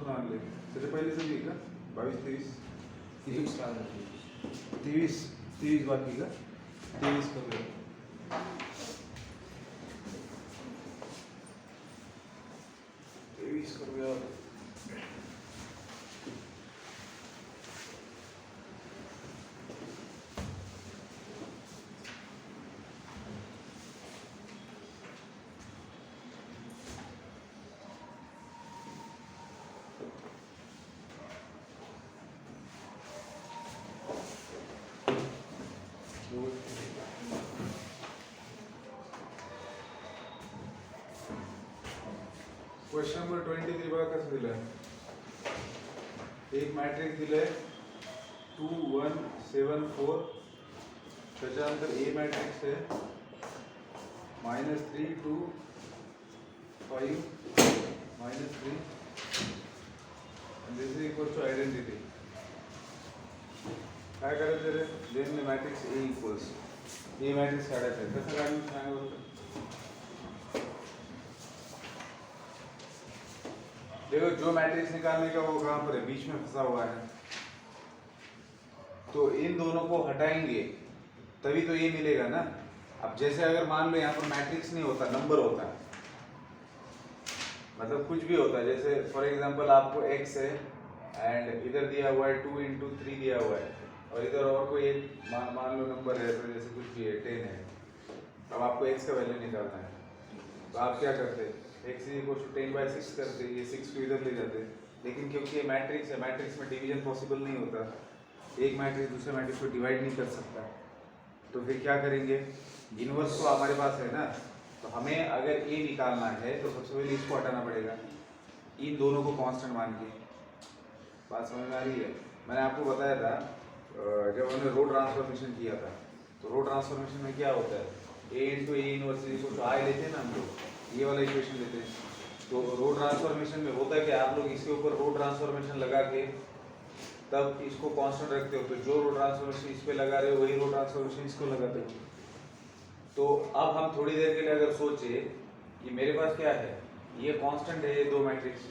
मान ले। सबसे पहले से भी का 22 23 23 बाकी का 23 कर रहे 23 कर गया। क्वेश्चन नंबर 23 बघा कसं दिलंय। एक मॅट्रिक्स दिलंय 2 1 7 4, त्याच्यानंतर ए मॅट्रिक्स आहे -3 2 5 -3 and this is equal to identity. काय करायचं रे? Then matrix A equals A matrix काढायचं आहे। कसं काढून सांगा बरं। देखो जो मैट्रिक्स निकालने का वो कहाँ पर है, बीच में फंसा हुआ है। तो इन दोनों को हटाएंगे तभी तो ये मिलेगा ना। अब जैसे अगर मान लो यहाँ पर मैट्रिक्स नहीं होता, नंबर होता, मतलब कुछ भी होता, जैसे फॉर एग्जांपल आपको x है एंड इधर दिया हुआ है 2 × 3 दिया हुआ है और इधर और कोई एक मान लो नंबर है, तो जैसे कुछ भी है 10 है। अब आपको x का वैल्यू निकालना है, तो आप क्या करते हैं, x = 10/6 करते, ये 6 को इधर ले जाते। लेकिन क्योंकि ये मैट्रिक्स है, मैट्रिक्स में डिवीजन पॉसिबल नहीं होता, एक मैट्रिक्स दूसरे मैट्रिक्स को डिवाइड नहीं कर सकता, तो फिर क्या करेंगे, इनवर्स तो हमारे पास है ना, तो हमें अगर a निकालना है तो सबसे पहले इसको हटाना पड़ेगा, इन दोनों को कांस्टेंट मान के। बात समझ में आ रही है? मैंने आपको बताया था जब हमने रो ट्रांसफॉर्मेशन किया था, तो रो ट्रांसफॉर्मेशन में क्या होता है, a × a इनवर्स = I लेते हैं ना हम लोग, ये वाला इक्वेशन लेते हैं। तो रो ट्रांसफॉर्मेशन में होता है कि आप लोग इसके ऊपर रो ट्रांसफॉर्मेशन लगा के तब इसको कांस्टेंट रखते हो, तो जो रो ट्रांसफॉर्मेशन इस पे लगा रहे हो वही रो ट्रांसफॉर्मेशन इसको लगाते हो। तो अब हम थोड़ी देर के लिए अगर सोचे कि मेरे पास क्या है, ये कांस्टेंट है, ये दो मैट्रिक्स,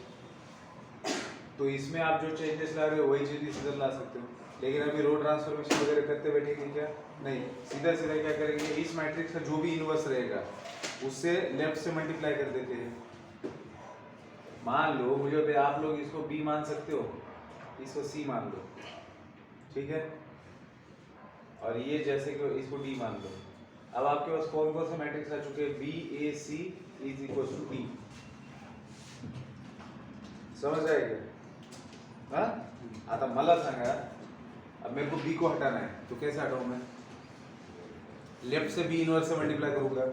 तो इसमें आप जो चेंजेस ला रहे हो वही चेंजेस इधर ला सकते हो। लेकिन अभी रो ट्रांसफॉर्मेशन वगैरह करते बैठेंगे क्या? नहीं, सीधा सीधा क्या करेंगे, इस मैट्रिक्स का जो भी इनवर्स रहेगा उससे लेफ्ट से मल्टीप्लाई कर देते हैं। मान लो मुझे आप लोग इसको b मान सकते हो, इसको c मान लो, ठीक है, और ये जैसे कि इसको d मान लो। अब आपके पास कौन कौन से मैट्रिक्स आ चुके हैं, b a c = d। समझ आएगा? हाँ, आता मला सांगा, अब मेरे को b को हटाना है, तो कैसे हटाऊं मैं? लेफ्ट से b इनवर्स से मल्टीप्लाई करूंगा।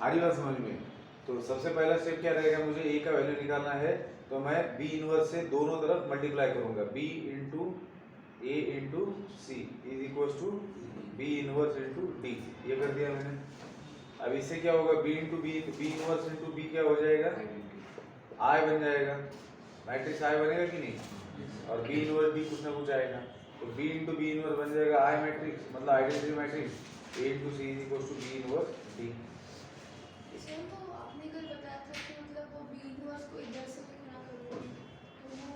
आ रही बात समझ में? तो सबसे पहला स्टेप क्या रहेगा, मुझे a का वैल्यू निकालना है, तो मैं b इनवर्स से दोनों तरफ मल्टीप्लाई करूंगा, b × a × c = b inverse × d। ये कर दिया मैंने। अब इससे क्या होगा, b × b इनवर्स × b क्या हो जाएगा, I बन जाएगा। मैट्रिक्स I बनेगा कि नहीं, और b इनवर्स b कुछ ना कुछ आएगा, तो b × b इनवर्स बन जाएगा I मैट्रिक्स, मतलब identity matrix a × c = b inverse d। इसमें तो आपने कल बताया था कि मतलब वो b इनवर्स को इधर से लिखना करोगे, तो वो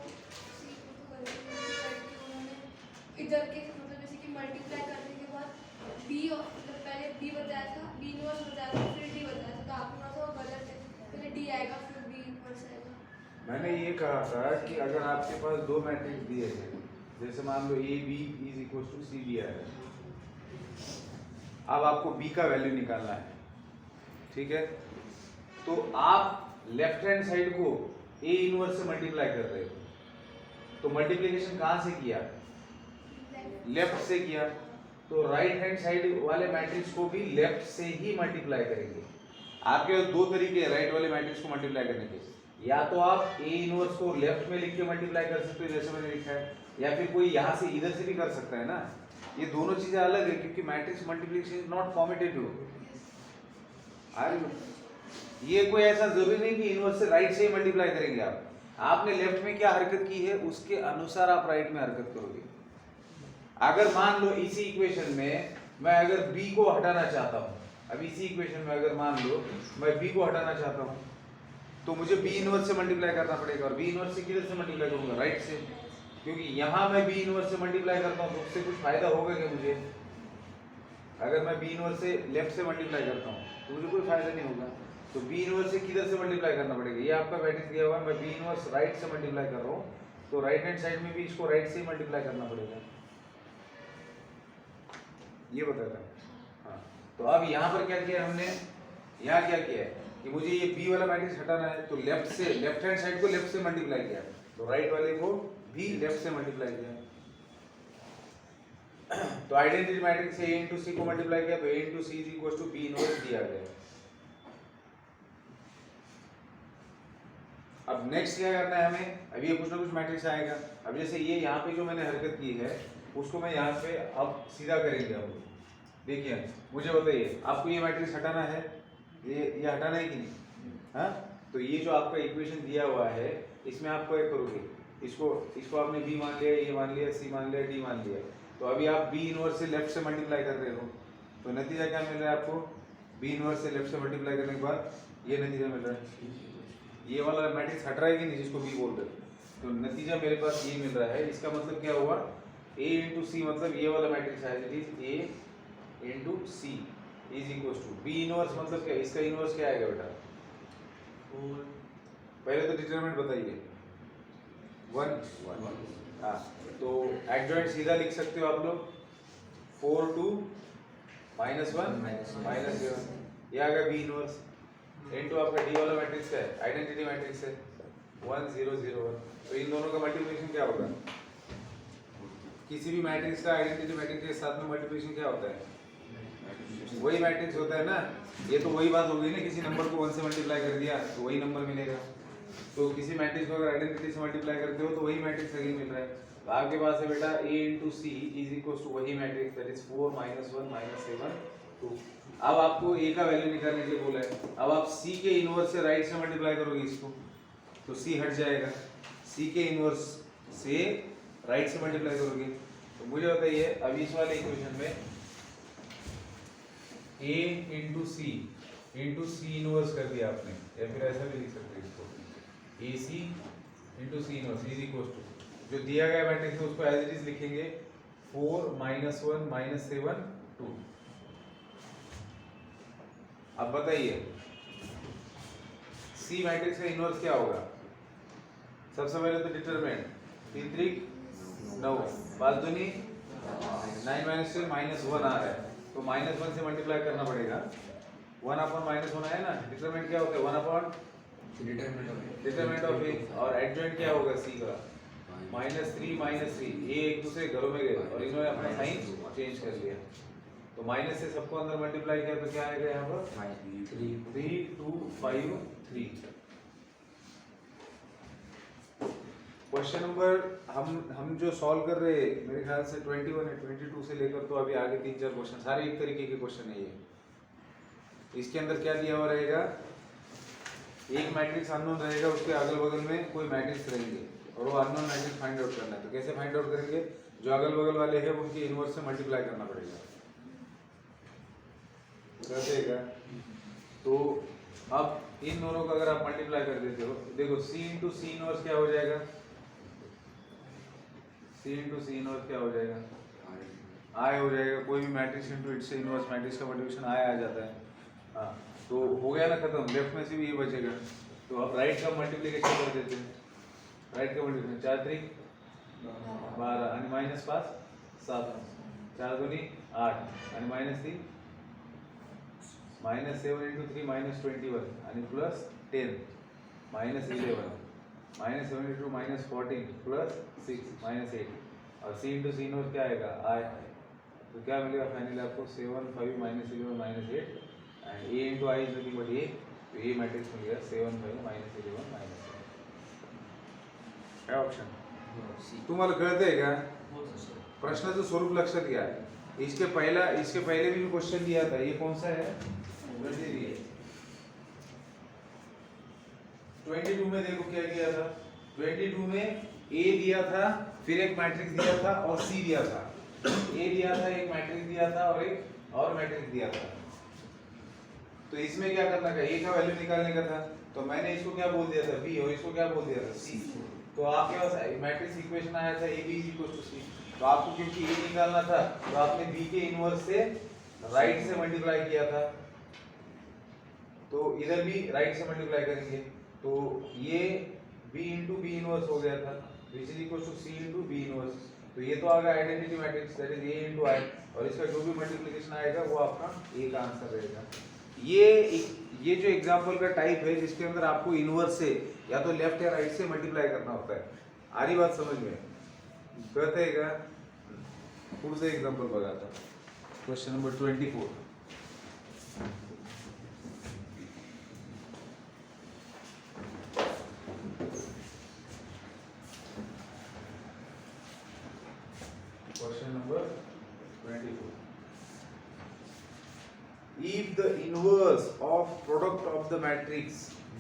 c को तो गलती करके उन्होंने इधर के मतलब जैसे कि मल्टीप्लाई करने के बाद b और मतलब पहले b बताया था, b इनवर्स बताया था, फिर d बताया था, तो आपने कहा था वो गलत है, पहले d आएगा फिर b इनवर्स आएगा। मैंने ये कहा था कि अगर आपके पास दो मैट्रिक्स दिए हैं, जैसे मान लो a b = c दिया है, अब आपको b का वैल्यू निकालना है, ठीक है, तो आप लेफ्ट हैंड साइड को a इनवर्स से मल्टीप्लाई कर रहे हो, तो मल्टीप्लिकेशन कहां से किया, लेफ्ट से किया, तो राइट हैंड साइड वाले मैट्रिक्स को भी लेफ्ट से ही मल्टीप्लाई करेंगे। आपके पास दो तरीके हैं राइट वाले मैट्रिक्स को मल्टीप्लाई करने के, या तो आप a इनवर्स को लेफ्ट में लिख के मल्टीप्लाई कर सकते हो जैसे मैंने लिखा है, या फिर कोई यहाँ से इधर से भी कर सकता है ना। ये दोनों चीजें अलग है क्योंकि matrix multiplication is not commutative. ये कोई ऐसा जरूरी नहीं कि इनवर्स से राइट से ही मल्टीप्लाई करेंगे आप, आपने लेफ्ट में क्या हरकत की है उसके अनुसार आप राइट में हरकत करोगे। अगर मान लो इसी इक्वेशन में मैं अगर b को हटाना चाहता हूँ, अब इसी इक्वेशन में अगर मान लो मैं b को हटाना चाहता हूँ, तो मुझे बी इनवर्स से मल्टीप्लाई करना पड़ेगा, और बी इनवर्स से किधर से मल्टीप्लाई करूंगा, राइट से, क्योंकि यहाँ मैं बी इनवर्स से मल्टीप्लाई करता हूँ तो उससे कुछ फायदा होगा क्या मुझे? अगर मैं बी इनवर्स से लेफ्ट से मल्टीप्लाई करता हूँ तो मुझे कोई फायदा नहीं होगा। तो बी इनवर्स से किधर से मल्टीप्लाई करना पड़ेगा, ये आपका मैट्रिक्स दिया हुआ है, मैं बी इनवर्स राइट से मल्टीप्लाई कर रहा हूँ, तो राइट हैंड साइड में भी इसको राइट से ही मल्टीप्लाई करना पड़ेगा, ये बताया था। हाँ, तो अब यहाँ पर क्या किया हमने, यहाँ क्या किया है कि मुझे ये बी वाला मैट्रिक्स हटाना है, तो लेफ्ट से, लेफ्ट हैंड साइड को लेफ्ट से मल्टीप्लाई किया, तो राइट वाले को भी लेफ्ट से मल्टीप्लाई किया। तो आइडेंटिटी मैट्रिक्स से a into c को मल्टीप्लाई किया, तो a into c is equals to b inverse दिया गया। अब नेक्स्ट क्या करना है हमें, अब ये कुछ ना कुछ मैट्रिक्स आएगा। अब जैसे ये यहाँ पे जो मैंने हरकत की है उसको मैं यहाँ पे अब सीधा करेंगे। हम देखिए, मुझे बताइए आपको ये मैट्रिक्स हटाना है, ये हटाना है कि नहीं? हाँ, तो ये जो आपका इक्वेशन दिया हुआ है इसमें आप क्या करोगे, इसको आपने b मान लिया, ये मान लिया, c मान लिया, d मान लिया, तो अभी आप b इनवर्स से लेफ्ट से मल्टीप्लाई कर रहे हो, तो नतीजा क्या मिल रहा है आपको, b इनवर्स से लेफ्ट से मल्टीप्लाई करने के बाद ये नतीजा मिल रहा है, ये वाला मैट्रिक्स हट रहा है कि नहीं जिसको b बोल रहे हो, तो नतीजा मेरे पास ये मिल रहा है। इसका मतलब क्या हुआ, a into c, मतलब ये वाला मैट्रिक्स है, it is a into c is equals to b inverse, मतलब क्या, इसका इनवर्स क्या आएगा बेटा, पहले तो डिटरमिनेंट बताइए, 1। हाँ, तो एडजॉइंट सीधा लिख सकते हो आप लोग, 4 2 -1 -7, ये आ गया बी इनवर्स इनटू आपका डी वाला मैट्रिक्स है, आइडेंटिटी मैट्रिक्स है 1 0 0 1। तो इन दोनों का मल्टीप्लिकेशन क्या होगा, किसी भी मैट्रिक्स का आइडेंटिटी मैट्रिक्स के साथ में मल्टीप्लिकेशन क्या होता है, वही मैट्रिक्स होता है ना। ये तो वही बात हो गई ना, किसी नंबर को 1 से मल्टीप्लाई कर दिया तो वही नंबर मिलेगा। तो किसी मैट्रिक्स को अगर आइडेंटिटी से मल्टीप्लाई करते हो तो वही मैट्रिक्स अगेन मिल रहा है। तो आपके पास है बेटा a into c is equal to वही मैट्रिक्स, दैट इज 4 -1 -7 2। अब आपको a का वैल्यू निकालने के लिए बोला है। अब आप c के इनवर्स से राइट से मल्टीप्लाई करोगे इसको, तो c हट जाएगा, c के इनवर्स से राइट से मल्टीप्लाई करोगे। तो मुझे बताइए अब इस वाले इक्वेशन में a into c इनवर्स कर दिया आपने, या फिर ऐसा भी लिख सकते हैं इसको, AC into c inverse is equal to जो दिया गया मैट्रिक्स है उसको एज इट इज लिखेंगे 4 -1 -7 2। अब बताइए C मैट्रिक्स का इनवर्स क्या होगा, सबसे पहले तो डिटरमिनेंट 3 3 9 5 दूनी 9 -3 -1 आ रहा है, तो -1 से मल्टीप्लाई करना पड़ेगा। 1 अपॉन -1 है ना, डिटरमिनेंट क्या होता है 1 अपॉन डिटरमिनेंट ऑफ ए, और एडजॉइंट क्या होगा c का -3 -3। ये एक दूसरे घरों में गए और इन्होंने अपना साइन चेंज कर लिया, तो माइनस से सबको अंदर मल्टीप्लाई किया तो क्या आएगा यहाँ पर 3 2 5 3। क्वेश्चन नंबर हम जो सॉल्व कर रहे हैं मेरे ख्याल से 21 है, 22 से लेकर तो अभी आगे 3-4 क्वेश्चन सारे एक तरीके के क्वेश्चन है ये। इसके अंदर क्या दिया हुआ रहेगा, एक मैट्रिक्स अननोन रहेगा, उसके अगल बगल में कोई मैट्रिक्स रहेंगे और वो अननोन मैट्रिक्स फाइंड आउट करना है। तो कैसे फाइंड आउट करेंगे, जो अगल बगल वाले हैं उनके इनवर्स से मल्टीप्लाई करना पड़ेगा, कैसे। तो अब इन दोनों का अगर आप मल्टीप्लाई कर देते हो, देखो c into c इनवर्स क्या हो जाएगा, c into c इनवर्स क्या हो जाएगा, i हो जाएगा। कोई भी matrix into its inverse matrix का मल्टीप्लिकेशन i आ जाता है। हाँ, तो हो गया ना खत्म, लेफ्ट में से भी ये बचेगा। तो अब राइट का मल्टीप्लिकेशन कर देते हैं, राइट का मल्टीप्लिकेशन 4 3 12 आणि -5 7 4 दूनी 8 आणि -3 -7 into 3 -21 आणि प्लस 10 -11 -7 into -14 प्लस 6 -8 और c into c इनवर्स क्या आएगा i। तो क्या मिलेगा फाइनली आपको 7 5 -11 -8 and a into i is nothing but a। तो ये मैट्रिक्स मिल गया 7 5 -11 -8। क्या ऑप्शन तुम्हाला कळतंय का, प्रश्नाचं स्वरूप लक्षात घ्या। इसके पहले भी क्वेश्चन दिया था, ये कौन सा है 22 में देखो क्या किया था, 22 में a दिया था, फिर एक मैट्रिक्स दिया था और c दिया था। a दिया था, एक मैट्रिक्स दिया था और एक और मैट्रिक्स दिया था। तो इसमें क्या करना था, a का वैल्यू निकालने का था, तो मैंने इसको क्या बोल दिया था बी और इसको क्या बोल दिया था सी। तो आपके पास मैट्रिक्स इक्वेशन आया था A B is equal to C. तो आपको क्योंकि ए निकालना था तो आपने बी के इनवर्स से राइट से मल्टीप्लाई किया था, तो इधर भी राइट से मल्टीप्लाई करेंगे तो ये b इंटू बी इनवर्स हो गया था which is equal to C into B inverse. तो ये तो आ गया identity matrix that is a into I, और इसका जो भी मल्टीप्लिकेशन आएगा वो आपका a का आंसर रहेगा। ये जो एग्जांपल का टाइप है जिसके अंदर आपको इनवर्स से या तो लेफ्ट या राइट से मल्टीप्लाई करना होता है। आ रही बात समझ में? कहते हैं क्या पुढचं एग्जांपल बघा आता question number 24। Question number 24. If the inverse of product of the matrix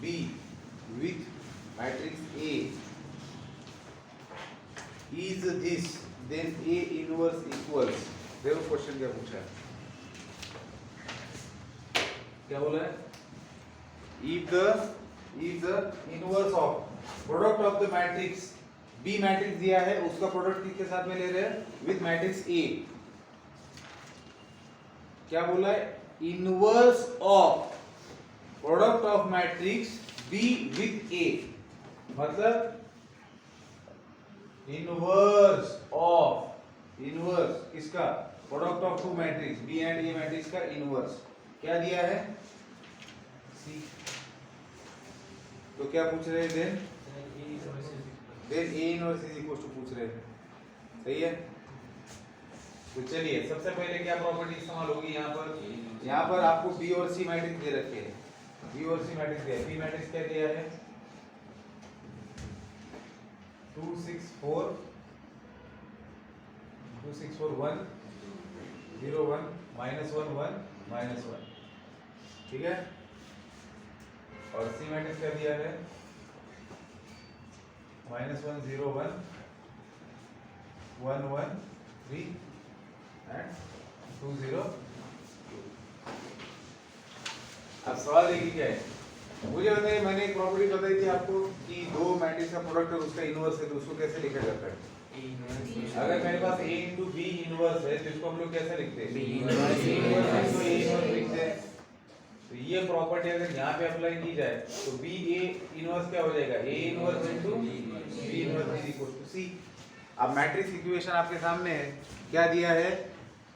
B with matrix A is this, then A inverse equals, देखो क्वेश्चन क्या पूछा है, क्या बोला है? If the inverse of product of the matrix B matrix दिया है उसका प्रोडक्ट किसके साथ में ले रहे हैं विद मैट्रिक्स ए। क्या बोला है? Inverse of product of matrix B with A, मतलब इनवर्स किसका? Product of two matrix B and A matrix का इनवर्स क्या दिया है? सी। तो क्या पूछ रहे हैं then A inverse is equal to पूछ रहे हैं, सही है। तो चलिए सबसे पहले क्या प्रॉपर्टी इस्तेमाल होगी यहाँ पर आपको B और C मैट्रिक्स दे रखे हैं, B और C मैट्रिक्स दिया है। B मैट्रिक्स क्या दिया है? 2 6 4 1 0 1 -1 1 -1, ठीक है। और C मैट्रिक्स क्या दिया है? -1 0 1 1 1 3 and 2 0 2। अब सवाल देखिए क्या है, मुझे बताइए, मैंने एक प्रॉपर्टी बताई थी आपको कि दो मैट्रिक्स का प्रोडक्ट है उसका इनवर्स है, तो उसको कैसे लिखा जाता है? अगर मेरे पास A इंटू बी इनवर्स है तो इसको हम लोग कैसे लिखते हैं? लिखते हैं। तो ये प्रॉपर्टी अगर यहाँ पे अप्लाई की जाए तो बी ए इनवर्स क्या हो जाएगा? A inverse into B inverse is equal to C. अब मैट्रिक्स इक्वेशन आपके सामने है, क्या दिया है?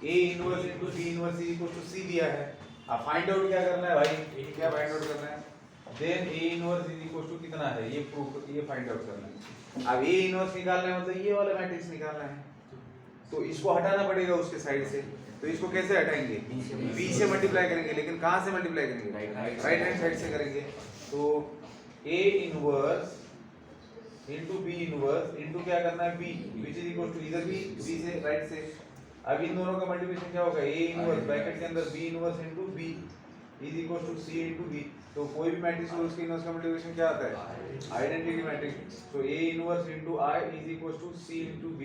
A inverse into B inverse is equal to C दिया है। अब फाइंड आउट क्या करना है भाई? क्या फाइंड आउट करना है? Then A inverse is equal to कितना है ये प्रूफ, ये फाइंड आउट करना है। अब A इनवर्स निकालना है मतलब ये वाला मैट्रिक्स निकालना है, तो इसको हटाना पड़ेगा उसके साइड से। तो इसको कैसे हटाएंगे? B से मल्टीप्लाई करेंगे, लेकिन कहाँ से मल्टीप्लाई करेंगे? राइट हैंड साइड से करेंगे। तो A inverse into B inverse into क्या करना है? B which is equal to इधर भी B से राइट से। अब इन दोनों का मल्टीप्लिकेशन क्या होगा? A इनवर्स ब्रैकेट के अंदर B inverse into B is equal to C into B। तो कोई भी मैट्रिक्स हो उसके इनवर्स का मल्टीप्लिकेशन क्या आता है? Identity matrix. तो A inverse into I is equal to C into B।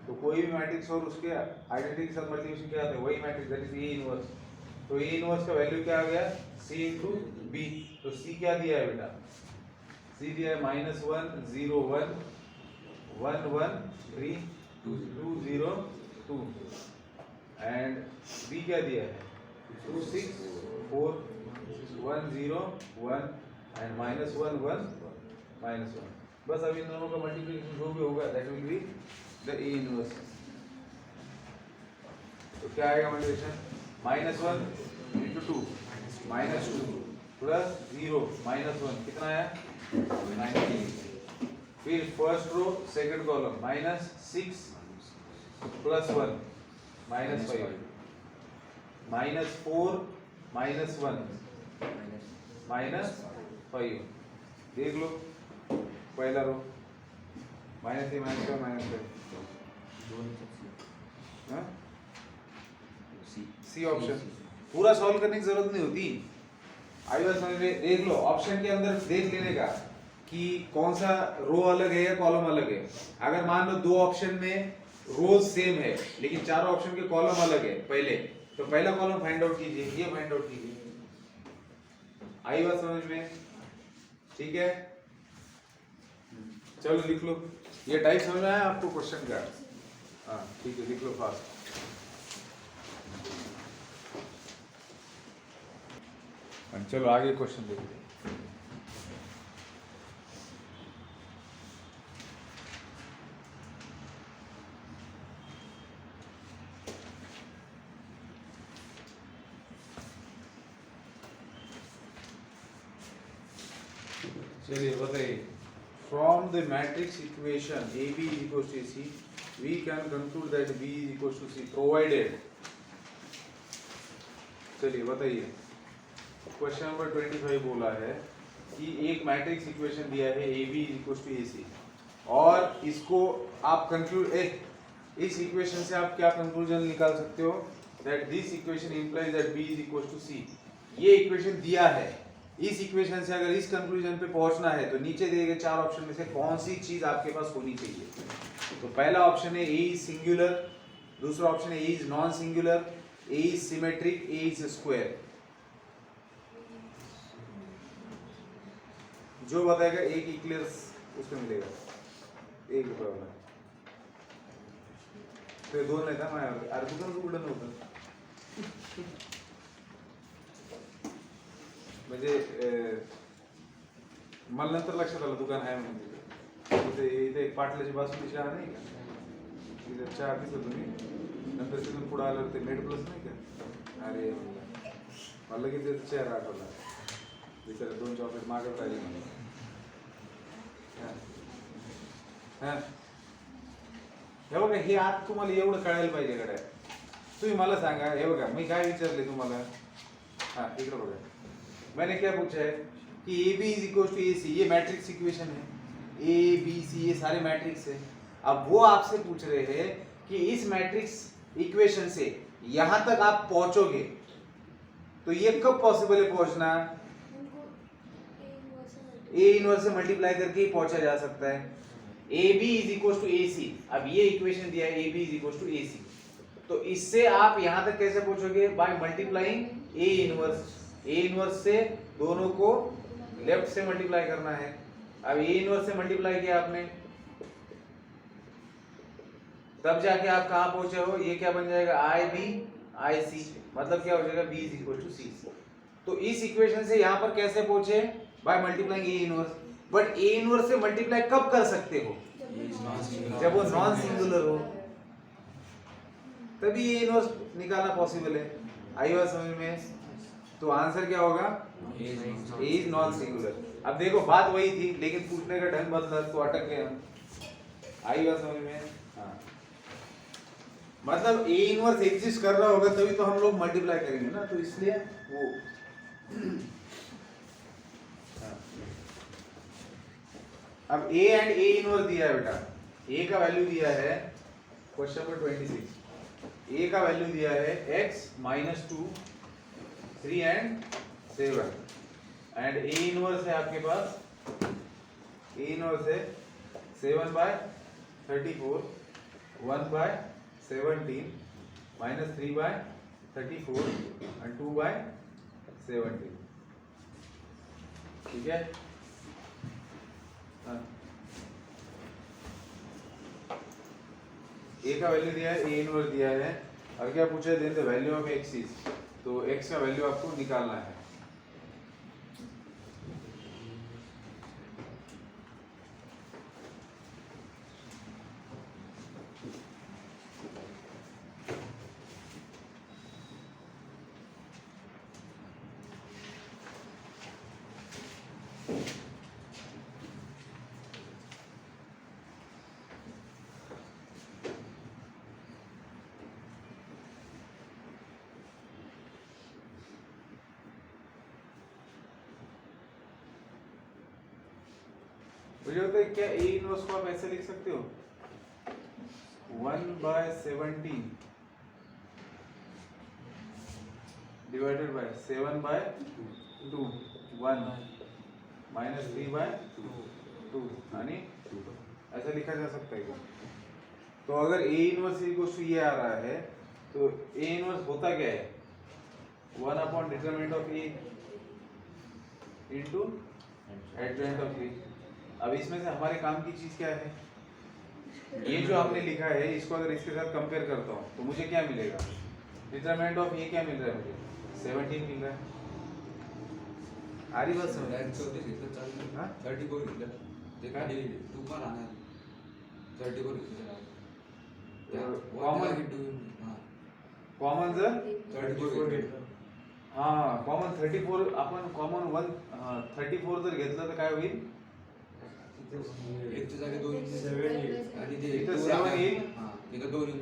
तो कोई भी मैट्रिक्स और उसके आइडेंटिटी के साथ मल्टीप्लिकेशन क्या आता है? वही matrix that is A inverse. तो A इनवर्स का वैल्यू क्या आ गया? C into B। तो C क्या दिया है बेटा? C दिया है -1 0 1 1 1 3 2 0 2 एंड B क्या दिया है? 2 6 4 1 0 1 एंड -1 1 -1। बस अब इन दोनों का मल्टीप्लिकेशन जो भी होगा that will be the A inverse. तो क्या आएगा मल्टीप्लिकेशन? -1 into 2 -2 प्लस 0 -1 कितना है? 19। फिर first row second column -6 plus 1 -5 -4 -1 -5। देख लो पहला रो -3 -5 सी ऑप्शन। पूरा सॉल्व करने की जरूरत नहीं होती। आई बात समझ में? देख लो ऑप्शन के अंदर देख लेने का कि कौन सा रो अलग है या कॉलम अलग है। अगर मान लो दो ऑप्शन में रोज सेम है लेकिन चारों ऑप्शन के कॉलम अलग है पहले, तो पहला कॉलम फाइंड आउट कीजिए, ये फाइंड आउट कीजिए। आई बात समझ में? ठीक है, चलो लिख लो। ये टाइप समझ में आया आपको क्वेश्चन का? हाँ ठीक है, लिख लो फास्ट। चलो आगे क्वेश्चन देखते हैं। चलिए बताइए, from the matrix equation A B is equal to C we can conclude that B is equal to C provided. चलिए बताइए, क्वेश्चन नंबर 25 बोला है कि एक मैट्रिक्स इक्वेशन दिया है A B is equal to A C, और इसको आप कंक्लूड इस इक्वेशन से आप क्या कंक्लूजन निकाल सकते हो? That this equation implies that B is equal to C. ये इक्वेशन दिया है, इस इक्वेशन से अगर इस कंक्लूजन पे पहुंचना है तो नीचे दिए गए 4 ऑप्शन में से कौन सी चीज आपके पास होनी चाहिए? तो पहला ऑप्शन है ए इज सिंगुलर, दूसरा ऑप्शन है A is non singular, A is symmetric, A is square. जो बताएगा एक इक्लियर्स उसको मिलेगा 1 रुपये वाला। ते 2 नाही का माझ्यावर? अरे दुकान उघडलं नव्हतं म्हणजे मला नंतर लक्षात आलं दुकान आहे म्हणून तिथे इथे एक पाटलाची बासुंदी चहा नाही का, तिथे चहा पित होतो मी, नंतर तिथून पुढे आलं ते मेड प्लस नाही का, अरे मला लगेच त्याचा चेहरा आठवला, बिचारा 2 चॉकलेट मागत राहिली मला। हे बघा, हे आज तुम्हाला एवढं कळायला पाहिजे गड्या। तुम्ही मला सांगा, हे बघा मी काय विचारले तुम्हाला, हाँ इकडे बघा, मैंने क्या पूछा है कि A B is equal to A C, ये मैट्रिक्स इक्वेशन है, ए बी सी ये सारे मैट्रिक्स है। अब वो आपसे पूछ रहे हैं कि इस मैट्रिक्स इक्वेशन से यहां तक आप पहुंचोगे तो ये कब पॉसिबल है पहुंचना? ए इनवर्स से मल्टीप्लाई करके ही पहुंचा जा सकता है। A B is equal to A C, अब ये इक्वेशन दिया है A B is equal to A C, तो इससे आप यहां तक कैसे पहुंचोगे? By multiplying A inverse. A inverse से दोनों को लेफ्ट से मल्टीप्लाई करना है। अब ए इनवर्स से मल्टीप्लाई किया आपने, तब जाके आप कहां पहुंचे हो? ये क्या बन जाएगा? आई बी आई सी, मतलब क्या हो जाएगा? B is equal to C. तो इस इक्वेशन से यहां पर कैसे पहुंचे? Bye multiplying A inverse. But A inverse से मल्टीप्लाई कब कर सकते हो? जब वो नॉन सिंगुलर हो, तभी ए इनवर्स निकालना पॉसिबल है। आई बात समझ में? तो आंसर क्या होगा? ए इज नॉन सिंगुलर। अब देखो बात वही थी, लेकिन पूछने का ढंग बदला तो अटक गए हम। आई बात समझ में? हाँ, मतलब ए इनवर्स एग्जिस्ट कर रहा होगा तभी तो हम लोग मल्टीप्लाई करेंगे ना, तो इसलिए वो हाँ। अब ए एंड ए इनवर्स दिया है बेटा, ए का वैल्यू दिया है क्वेश्चन नंबर 26, ए का वैल्यू दिया है x - 2 3 and 7 and A inverse है आपके पास, ए इनवर्स है 7/34 1/17 -3/34 एंड 2/17। ठीक है, हाँ। ए का वैल्यू दिया है, ए इनवर्स दिया है, और क्या पूछा है? Then the value of x is, तो x का वैल्यू आपको निकालना है। मुझे होता है क्या, ए इनवर्स को आप ऐसे लिख सकते हो 1/17 डिवाइडेड बाय 7/2 1 -3/2 यानी ऐसा लिखा जा सकता है क्या? तो अगर ए इनवर्स इक्वल टू ये आ रहा है तो ए इनवर्स होता क्या है? One by determinant of A into adjoint of A. अब इसमें से हमारे काम की चीज क्या है, ये जो आपने लिखा है इसको अगर इसके साथ कंपेयर करता हूँ तो मुझे क्या मिलेगा, डिटरमिनेंट ऑफ ए क्या मिल रहा है मुझे, 17 मिल रहा है। आ रही बात समझ? हाँ? 34 घेतलं ते काय? खाली 2 पण राहणार 34 घेतलं कॉमन कॉमन जर 34 घेतलं हाँ कॉमन 34 आपण कॉमन 34 जर घेतलं तर काय होईल, एकच्या जागी 2 आणि ते इथं 2 7 येईल. हां इथं 2 येऊन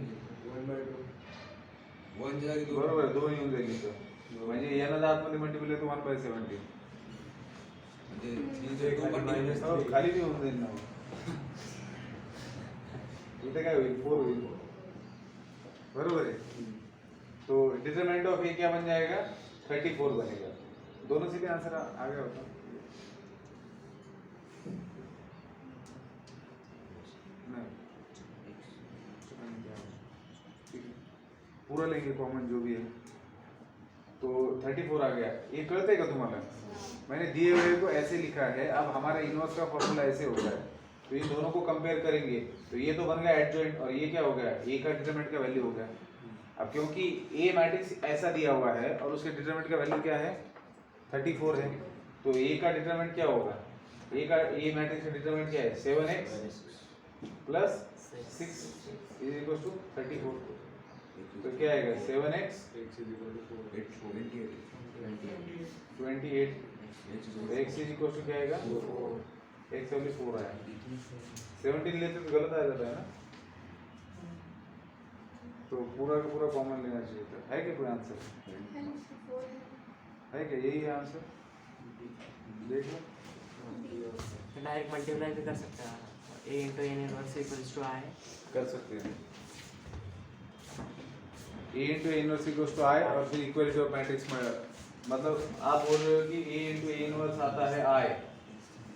1 च्या जागी 2 बरोबर आहे, 2 येऊन जाईल इथं, म्हणजे यानं जर आतमध्ये मल्टिप्लाय तर 1/17 म्हणजे इथे 2 पण मायनस हो, खाली भी होऊन जाईल ना इथे काय होईल, 4 होईल, बरोबर है। तो डिटरमिनेंट ऑफ ए क्या बन जाएगा, 34 बनेगा। दोनों से भी आंसर आ गया होता। नहीं। ठीक है। पूरा लेंगे कॉमन जो भी है, तो 34 आ गया। ये करते का तुम्हारा, मैंने दिए हुए को ऐसे लिखा है। अब हमारा इनवर्स का फॉर्मूला ऐसे होता है, तो इन दोनों को कंपेयर करेंगे तो ये तो बन गया एडजॉइंट, और ये क्या हो गया, ए का डिटरमिनेंट का वैल्यू हो गया। अब क्योंकि ए मैट्रिक्स ऐसा दिया हुआ है और उसके डिटरमिनेंट का वैल्यू क्या है, 34 है, तो ए का डिटरमिनेंट क्या होगा, ए मैट्रिक्स का डिटरमिनेंट क्या है, 7x plus 6 is equal to 34। तो क्या आएगा, 7x 28, x is equal to क्या आएगा, x वैल्यू 4 आया। 17 लेते तो गलत आ जाता है ना, तो पूरा का पूरा कॉमन लेना चाहिए था। है क्या कोई आंसर, है क्या, यही है आंसर, देख लो। डायरेक्ट मल्टीप्लाई भी कर सकते हैं, a into n inverse equals to I कर सकते हैं, a into A inverse equals to I, और फिर इक्वलिटी ऑफ मैट्रिक्स में, मतलब आप बोल रहे हो कि a इंटू ए इनवर्स आता है i,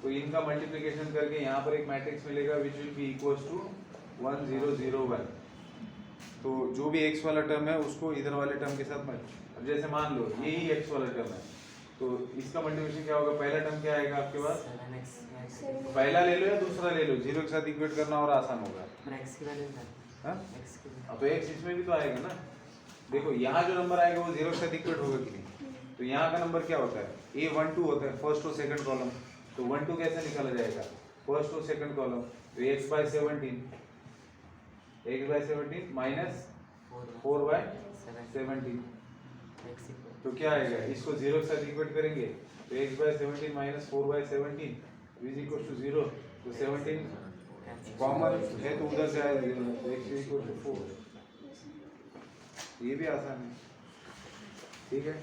तो इनका मल्टीप्लिकेशन करके यहाँ पर एक मैट्रिक्स मिलेगा which will be equals to 1 0 0 1। तो जो भी x वाला टर्म है उसको इधर वाले टर्म के साथ अब जैसे मान लो यही x वाला टर्म है, तो इसका मल्टीप्लिकेशन क्या होगा, पहला टर्म क्या आएगा आपके पास, 7x पहला ले लो या दूसरा ले लो, 0 के साथ इक्वेट करना और आसान होगा। पर x की वैल्यू क्या हाँ? है, x की वैल्यू अब तो x इसमें भी तो आएगा ना, देखो यहाँ जो नंबर आएगा वो 0 के साथ इक्वेट होगा कि नहीं, तो यहाँ का नंबर क्या होता है, a12 होता है फर्स्ट और सेकंड कॉलम, तो 1 2 कैसे निकाला जाएगा, फर्स्ट और सेकंड कॉलम, तो x/17 माइनस 4/17, x इक्वल तो क्या आएगा, इसको 0 के साथ इक्वेट करेंगे तो x/17 minus 4/17 is equal to 0, तो 17 कॉमन है तो उधर से आएगा, तो x इक्वल टू 4। ये भी आसान है, ठीक है,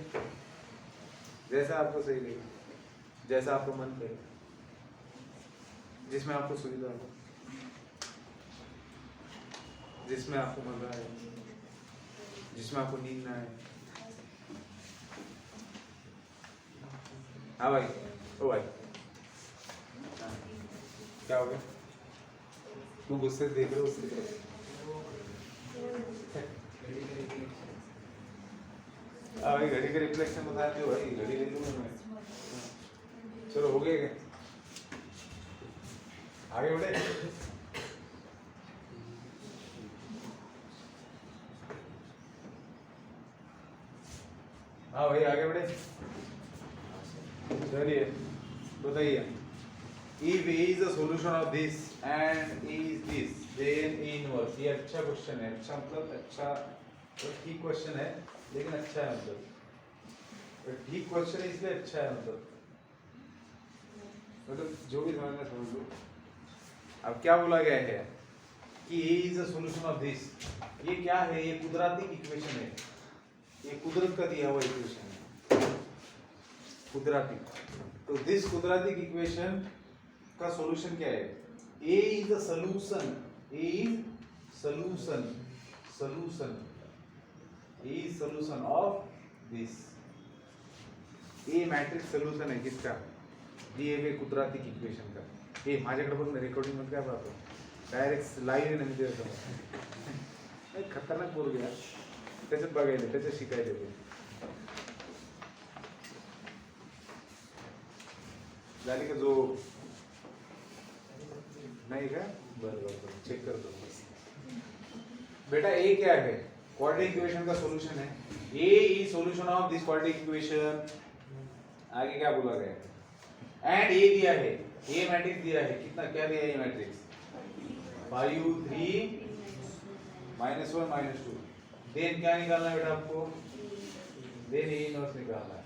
जैसा आपको सही लगे, जैसा आपको मन करे, जिसमें आपको सुविधा हो, जिसमें आपको मजा आए, जिसमें आपको नींद ना आए। हाँ भाई, ओ भाई, क्या हो गया, तू गुस्से से देख रहे हो उसकी तरफ, हाँ भाई घड़ी का रिफ्लेक्शन बताते हो भाई, घड़ी ले लूँगा मैं। चलो हो गया क्या, आगे बढ़े। हाँ भाई आगे बढ़े, चलिए बताइए, if A is the solution of this and A is this, then A inverse, ये अच्छा क्वेश्चन है, अच्छा मतलब अच्छा तो ठीक क्वेश्चन है, लेकिन अच्छा है मतलब ठीक क्वेश्चन है इसलिए अच्छा है, मतलब जो भी समझना समझ लो। अब क्या बोला गया है कि A is the solution of this, ये क्या है, ये कुदरती इक्वेशन है, ये कुदरत का दिया हुआ इक्वेशन है, कुदरती। तो दिस कुदरती इक्वेशन का सॉल्यूशन क्या है, A is the solution, A is solution, solution, A is solution of this, A matrix solution है किसका, दिए गए कुदरती इक्वेशन का। हे माझ्याकडे बघ ना, रेकॉर्डिंग मध्ये काय पाहतो, डायरेक्ट लाईव्ह आहे ना मी ते खतरनाक बोल गया, त्याच्यात बघायला, त्याच्यात शिकायला ते झाली का जो नाही का बरोबर चेक कर दो बेटा ए क्या है क्वाड्रेटिक इक्वेशन का सॉल्यूशन है A is solution of this quadratic equation आगे क्या बोला गया एंड ए दिया है ए मैट्रिक्स दिया है कितना क्या दिया है ये मैट्रिक्स 5 3 -1 -2 देन क्या निकालना है बेटा आपको देन ए इनवर्स निकालना है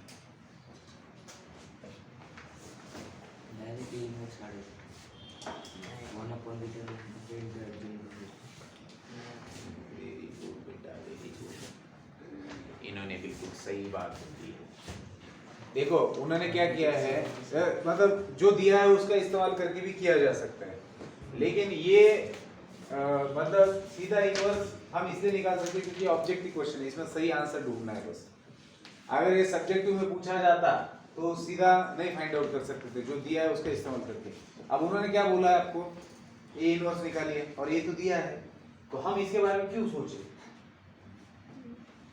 डायरेक्ट इनवर्स काढायचं 1 upon वेरी गुड बेटा वेरी गुड इन्होंने बिल्कुल सही बात की देखो उन्होंने क्या किया है मतलब जो दिया है उसका इस्तेमाल करके भी किया जा सकता है लेकिन ये मतलब सीधा इनवर्स हम इसलिए निकाल सकते हैं क्योंकि ऑब्जेक्टिव क्वेश्चन है इसमें सही आंसर ढूंढना है बस अगर ये सब्जेक्टिव में पूछा जाता तो सीधा नहीं फाइंड आउट कर सकते थे जो दिया है उसका इस्तेमाल करके अब उन्होंने क्या बोला है आपको ए इनवर्स निकालिए और ये तो दिया है तो हम इसके बारे में क्यों सोचे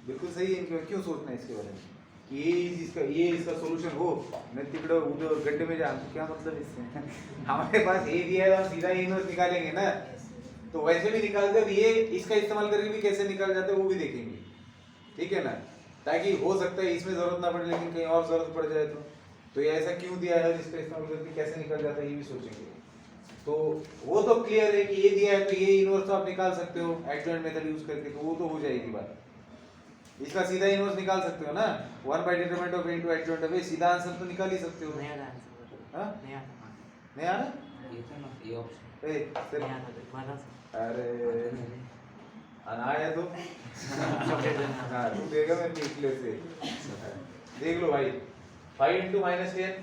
बिल्कुल सही है क्यों सोचना है इसके बारे में कि ये इसका सॉल्यूशन हो मैं तिकड़े उधर गड्ढे में जा क्या मतलब इससे हमारे पास ए दिया है तो हम सीधा इनवर्स निकालेंगे ना तो वैसे भी निकालते हैं ये इसका इस्तेमाल करके भी कैसे निकाल जाते हैं वो भी देखेंगे ठीक है ना ताकि हो सकता है इसमें जरूरत ना पड़े लेकिन कहीं और जरूरत पड़ जाए तो ये ऐसा क्यों दिया है जिसका इस्तेमाल करके कैसे निकल जाता है ये भी सोचेंगे तो वो तो क्लियर है कि ये दिया है तो ये इनवर्स तो आप निकाल सकते हो एडजॉइंट मेथड यूज करके तो वो तो हो जाएगी बात इसका सीधा इनवर्स निकाल सकते हो ना 1 by determinant of a into adjoint of a सीधा आंसर तो निकाल ही सकते हो नहीं आता आंसर हाँ? नहीं आता नहीं आ रहा येतो ना ए ऑप्शन ए नहीं सर आता तो बता अरे अनाया तो सब्जेक्ट हाँ तू देगा मैं पिछले से देख लो भाई 5 into -10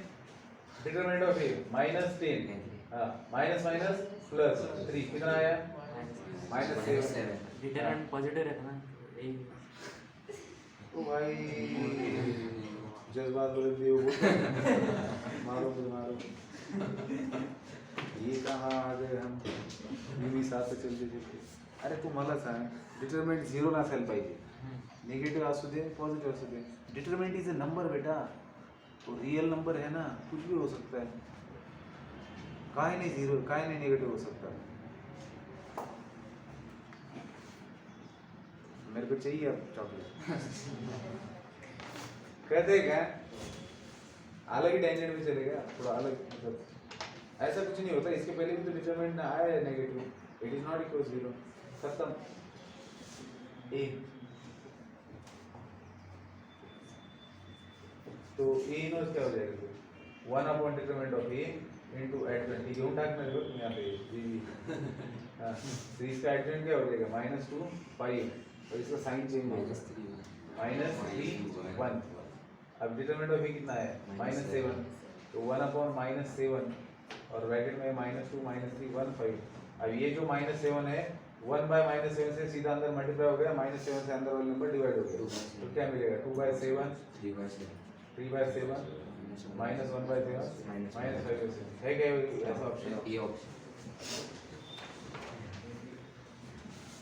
determinant of a -10 हाँ माइनस माइनस प्लस 3 कितना आया -7 डिटरमिनेंट पॉजिटिव रहता ना एक ओ भाई जज्बात बदल दिए वो मारो मुझे मारो ये कहाँ आ गए हम मी साथ चलते चलते अरे तू मला सांग डिटरमिनेंट 0 नसायला पाहिजे निगेटिव्ह असू दे पॉझिटिव्ह असू दे डिटरमिनेंट इज अ नंबर बेटा तो रियल नंबर है ना कुछ भी हो सकता है काय नहीं जीरो काय नहीं नेगेटिव हो सकता मेरे को चाहिए अब चॉकलेट कहते क्या अलग ही टेंजेंट में चलेगा थोड़ा अलग मतलब ऐसा कुछ नहीं होता इसके पहले भी तो डिटरमिनेंट आया है negative it is not equal 0 खत्म ए तो ए इनवर्स क्या हो जाएगा 1 upon determinant of A into adjoint घेऊन टाकणार आहे तुम्ही आता हे जी हां तो इसका एडजॉइंट क्या हो जाएगा -2 5 और इसका साइन चेंज होगा -3 1 अब डिटरमिनेंट ऑफ ए कितना है -7 तो 1 अपॉन -7 और ब्रैकेट में -2 -3 1 5 अब ये जो -7 है 1 by -7 से सीधा अंदर मल्टीप्लाई हो गया -7 से अंदर वाला नंबर डिवाइड हो गया तो क्या मिलेगा 2 by 7 3 by 7 -1 by 7 -5 by 7 है क्या ऐसा ऑप्शन ए ऑप्शन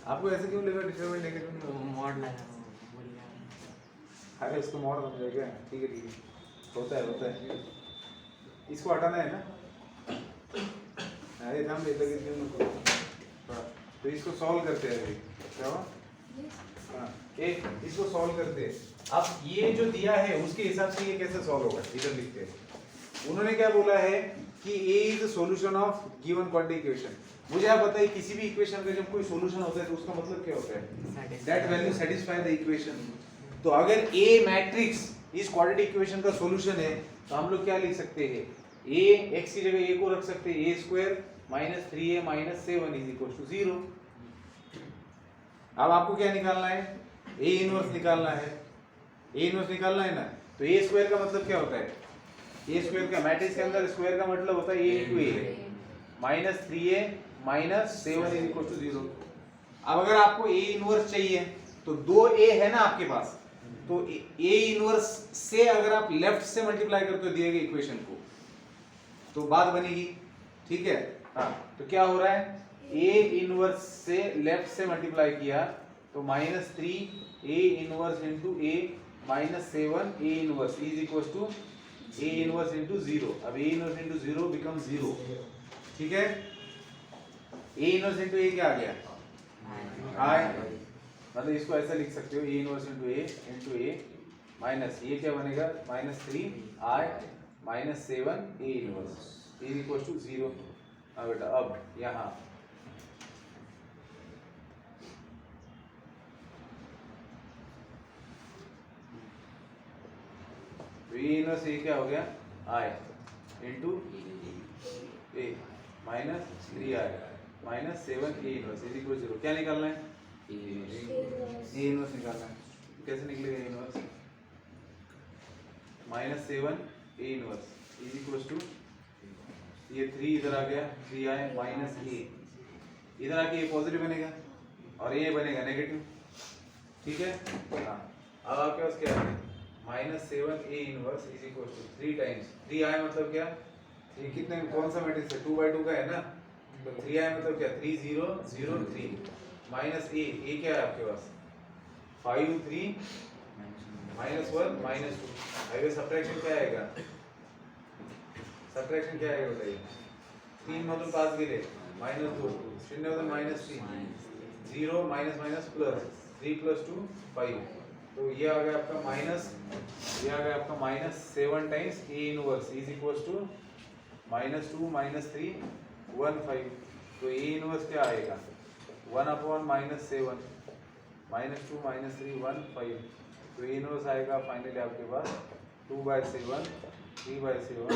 आपको ऐसे क्यों लगा डिटरमिनेंट नेगेटिव मॉड लगा बोल गया अरे इसको मॉड समझ गया ठीक है होता है इसको हटाना है ना अरे हम ले लगे क्यों नको तो इसको सॉल्व करते हैं अभी क्या हुआ हाँ एक इसको सॉल्व करते हैं अब ये जो दिया है उसके हिसाब से ये कैसे सॉल्व होगा इधर लिखते हैं उन्होंने क्या बोला है कि A is the solution of given quantity equation मुझे आप बताइए किसी भी इक्वेशन का जब कोई सॉल्यूशन होता है तो उसका मतलब क्या होता है that value satisfy the equation तो अगर A मैट्रिक्स इस क्वाड्रेटिक इक्वेशन का सॉल्यूशन है तो हम लोग क्या लिख सकते हैं A x की जगह A को रख सकते हैं a² - 3a - 7 = 0 अब आपको क्या निकालना है A इनवर्स निकालना है A इनवर्स निकालना है ना तो a² का मतलब क्या होता है a² का मैट्रिक्स के अंदर स्क्वायर का मतलब होता है a * a -3a - 7 = 0 अब अगर आपको A इनवर्स चाहिए तो 2a है ना आपके पास तो A इनवर्स से अगर आप लेफ्ट से मल्टीप्लाई करते हो दिए गए इक्वेशन को तो बात बनेगी ठीक है हाँ तो क्या हो रहा है A इनवर्स से लेफ्ट से मल्टीप्लाई किया तो -3 A inverse * a - 7 A inverse = A inverse into zero. अब A inverse into zero become zero, ठीक है। ए इनवर्स इंटू ए क्या आ गया, आई, मतलब इसको ऐसा लिख सकते हो A inverse into A minus ये क्या बनेगा -3 i minus 7 A inverse is equal to zero. अब बेटा अब यहाँ ए इनवर्स ए क्या हो गया i into A minus 3i minus 7 A inverse is equal zero. क्या निकालना है, ए इनवर्स निकालना है। कैसे निकलेगा A inverse, -7 A inverse is equal to ये 3 इधर आ गया 3i माइनस ए, इधर आके ये पॉजिटिव बनेगा और ये बनेगा नेगेटिव, ठीक है। हाँ अब आपके पास क्या है -7 A inverse is equal to 3 times 3i मतलब क्या, ये कितने कौन सा मैट्रिक्स है 2/2 का है ना, तो 3i मतलब क्या 3 0 0 3 माइनस ए क्या है आपके पास 5 3 -1 -2। आगे सब्ट्रैक्शन क्या आएगा, सब्ट्रैक्शन क्या आएगा बताइए, 3 मधून 5 गेले -2 0 मधून -3 0 माइनस माइनस प्लस 3 + 2 5, तो ये आ गया आपका माइनस, ये आ गया आपका -7 times A inverse is equal to -2 -3 1 5। तो ए इनवर्स क्या आएगा 1/-7 -2 -3 1 5। तो ए इनवर्स आएगा फाइनली आपके पास 2/7 3/7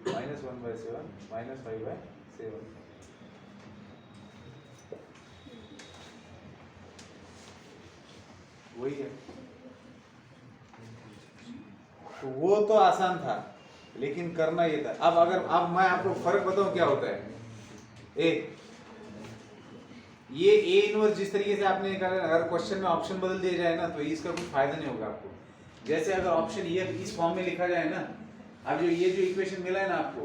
-1/7 -5/7। वही है, तो वो तो आसान था लेकिन करना ये था। अब मैं आपको फर्क बताऊं क्या होता है, ये ए इनवर्स जिस तरीके से आपने निकाला, अगर क्वेश्चन में ऑप्शन बदल दिया जाए ना तो इसका कुछ फायदा नहीं होगा आपको। जैसे अगर ऑप्शन ये इस फॉर्म में लिखा जाए ना, अब जो ये जो इक्वेशन मिला है ना आपको,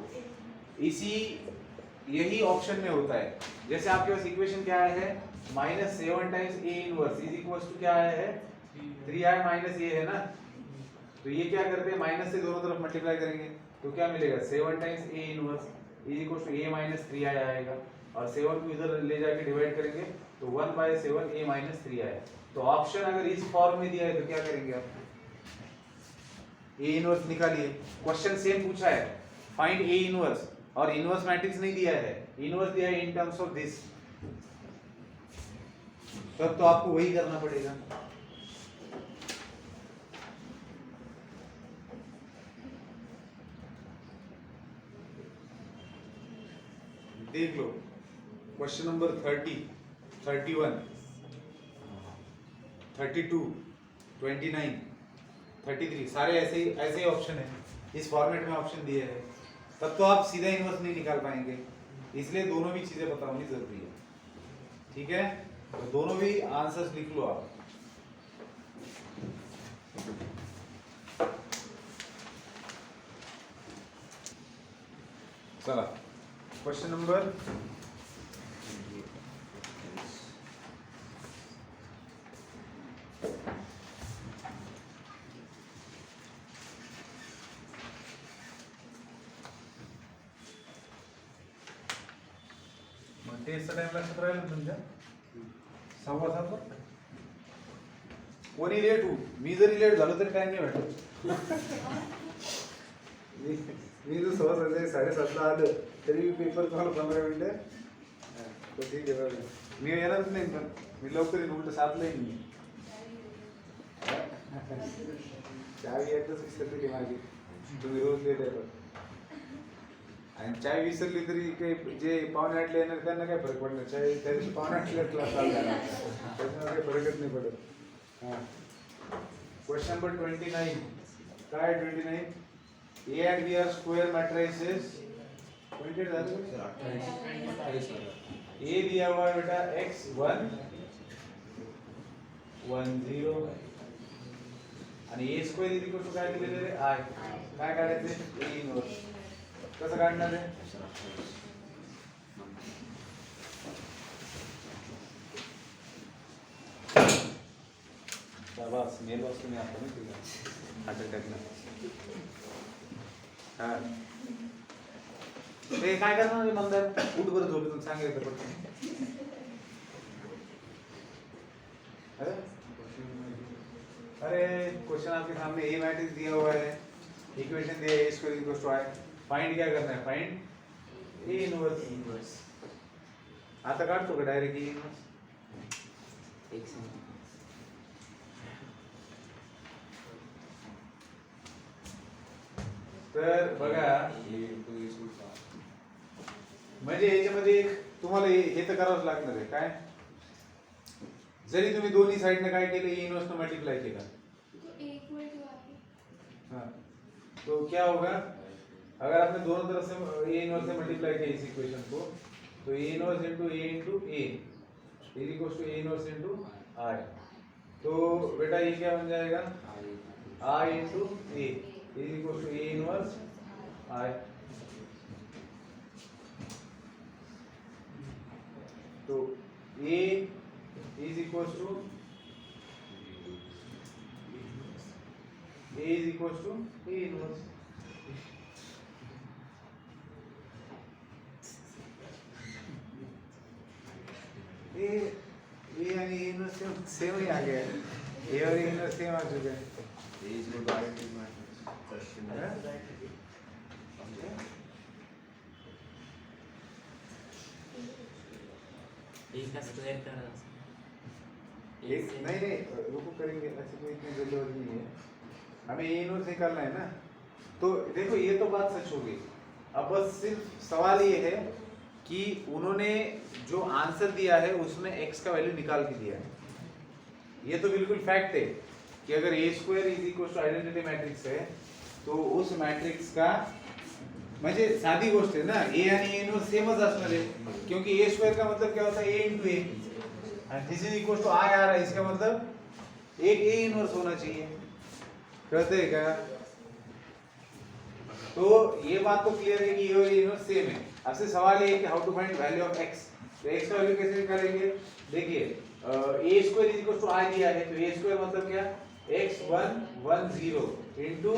यही ऑप्शन में होता है। जैसे आपके पास इक्वेशन क्या है -7 times A inverse is equal to क्या है 3i माइनस ये है ना, तो ये क्या करते हैं माइनस से दोनों तरफ मल्टीप्लाई करेंगे तो क्या मिलेगा 7 times A inverse is equal to a minus 3i आएगा, और 7 को इधर ले जाके डिवाइड करेंगे तो 1/7 a माइनस 3 आएगा। तो ऑप्शन अगर इस फॉर्म में दिया है तो क्या करेंगे आप, ए इनवर्स निकालिए। क्वेश्चन सेम पूछा है फाइंड ए इनवर्स, और इनवर्स मैट्रिक्स नहीं दिया है, इनवर्स दिया है इन टर्म्स ऑफ दिस, तब तो आपको वही करना पड़ेगा। देख लो क्वेश्चन नंबर 30 31 32 29 33 सारे ऐसे ही ऑप्शन है, इस फॉर्मेट में ऑप्शन दिए हैं, तब तो आप सीधा इनवर्स नहीं निकाल पाएंगे, इसलिए दोनों भी चीजें पता होनी जरूरी है, ठीक है। तो दोनों भी आंसर्स लिख लो आप। चला क्वेश्चन नंबर टेस्ट टाइम लक्षात राहील ना तुमच्या 6:15 कोणी लेट हो, मी जरी लेट झालो तरी टाइम नाही भेटत। मी जर 6:30 आलं तरी पेपर तुम्हाला 15 मिनिटं, तो ठीक आहे बघा, मी येणारच नाही, पण मी लवकर येईन, उलट 7ला येईन मी। चावी एकदाच विसरली की माझी, तुम्ही रोज लेट येतो, आणि चाय विसरली तरी काही जे पावणे 8ला येणार त्यांना काय फरक पडणार, चाय त्या दिवशी पावणे 8ला क्लास चालू झाला त्याच्यामुळे काही फरकच नाही पडत। हां क्वेश्चन नंबर 29 काय 29 A and B are square matrices 28 झालं, ए दिया हुआ है बेटा x1 1 0 आणि ए स्क्वेअर इज इक्वल टू काय दिलेलं आहे आय, काय काढायचं ए इनवर्स, कसं काढणार आहे शाबाश, मेल बॉक्स में आता ना हार्ट अटैक ना। हा ते काय करणार रे मंदार उठ बरं झोपेतून सांगायचं पटकन अरे क्वेश्चन आपके सामने ए मैट्रिक्स दिया हुआ है इक्वेशन दिया है a square equals to i find क्या करना है फाइंड a इनवर्स आता काढतो का डायरेक्ट a इनवर्स एक सेकंड तर बघा म्हणजे याच्यामध्ये एक तुम्हाला हे तर करावंच लागणार आहे काय जरी तुम्ही दोन्ही साइडने काय केलं a इनवर्स ने मल्टीप्लाई केला तो एक मिनट हुआ हाँ तो क्या होगा अगर आपने दोनों तरफ से a इनवर्स से मल्टीप्लाई किया इस इक्वेशन को तो a inverse into a is equals to a inverse into i तो बेटा ये क्या बन जाएगा i into a is equals to a inverse i तो a is equals to a is equals to a inverse A यानी inverse same ही आ गया ए और इनवर्स सेम आ चुका है A is equal to identity matrix. ए का स्क्वायर कर एक नहीं नहीं रुको करेंगे ऐसे कोई इतनी जरूरत नहीं है हमें ए इनवर्स निकालना है ना तो देखो ये तो बात सच हो गई अब बस सिर्फ सवाल ये है कि उन्होंने जो आंसर दिया है उसमें x का वैल्यू निकाल के दिया है ये तो बिल्कुल फैक्ट है कि अगर a square is equal to identity matrix है तो उस मैट्रिक्स का म्हणजे साधी गोष्ट आहे ना a आणि a इनवर्स सेमच असणार आहे क्योंकि a स्क्वायर का मतलब क्या होता है a into a and this is equal to i आ रहा है इसका मतलब एक a इनवर्स होना चाहिए कहते हैं क्या तो ये बात तो क्लियर है कि ये और ये इनवर्स सेम है अब से सवाल ये है कि how to find value of x तो x का वैल्यू कैसे निकालेंगे देखिए a square is equal to i दिया है तो a स्क्वायर मतलब क्या x110 into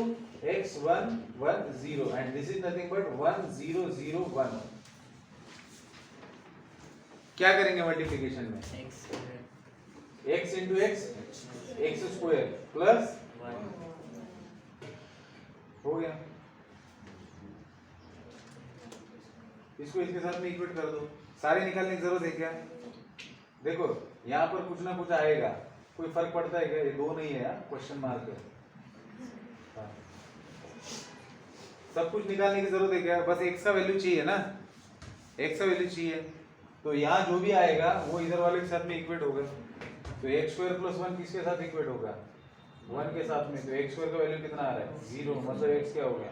x110 and this is nothing but 1001 क्या करेंगे मल्टीप्लिकेशन में x square x into x x square plus 1 हो गया इसको इसके साथ में इक्वेट कर दो सारे निकालने की जरूरत है क्या देखो यहाँ पर कुछ ना कुछ आएगा कोई फर्क पड़ता है क्या ये दो नहीं है यार क्वेश्चन मार्क है हाँ। सब कुछ निकालने की जरूरत है क्या बस x का वैल्यू चाहिए ना x का वैल्यू चाहिए तो यहाँ जो भी आएगा वो इधर वाले के साथ में इक्वेट होगा तो x स्क्वायर प्लस 1 किसके साथ इक्वेट होगा 1 के साथ में तो x स्क्वायर का वैल्यू कितना आ रहा है 0 मतलब x क्या हो गया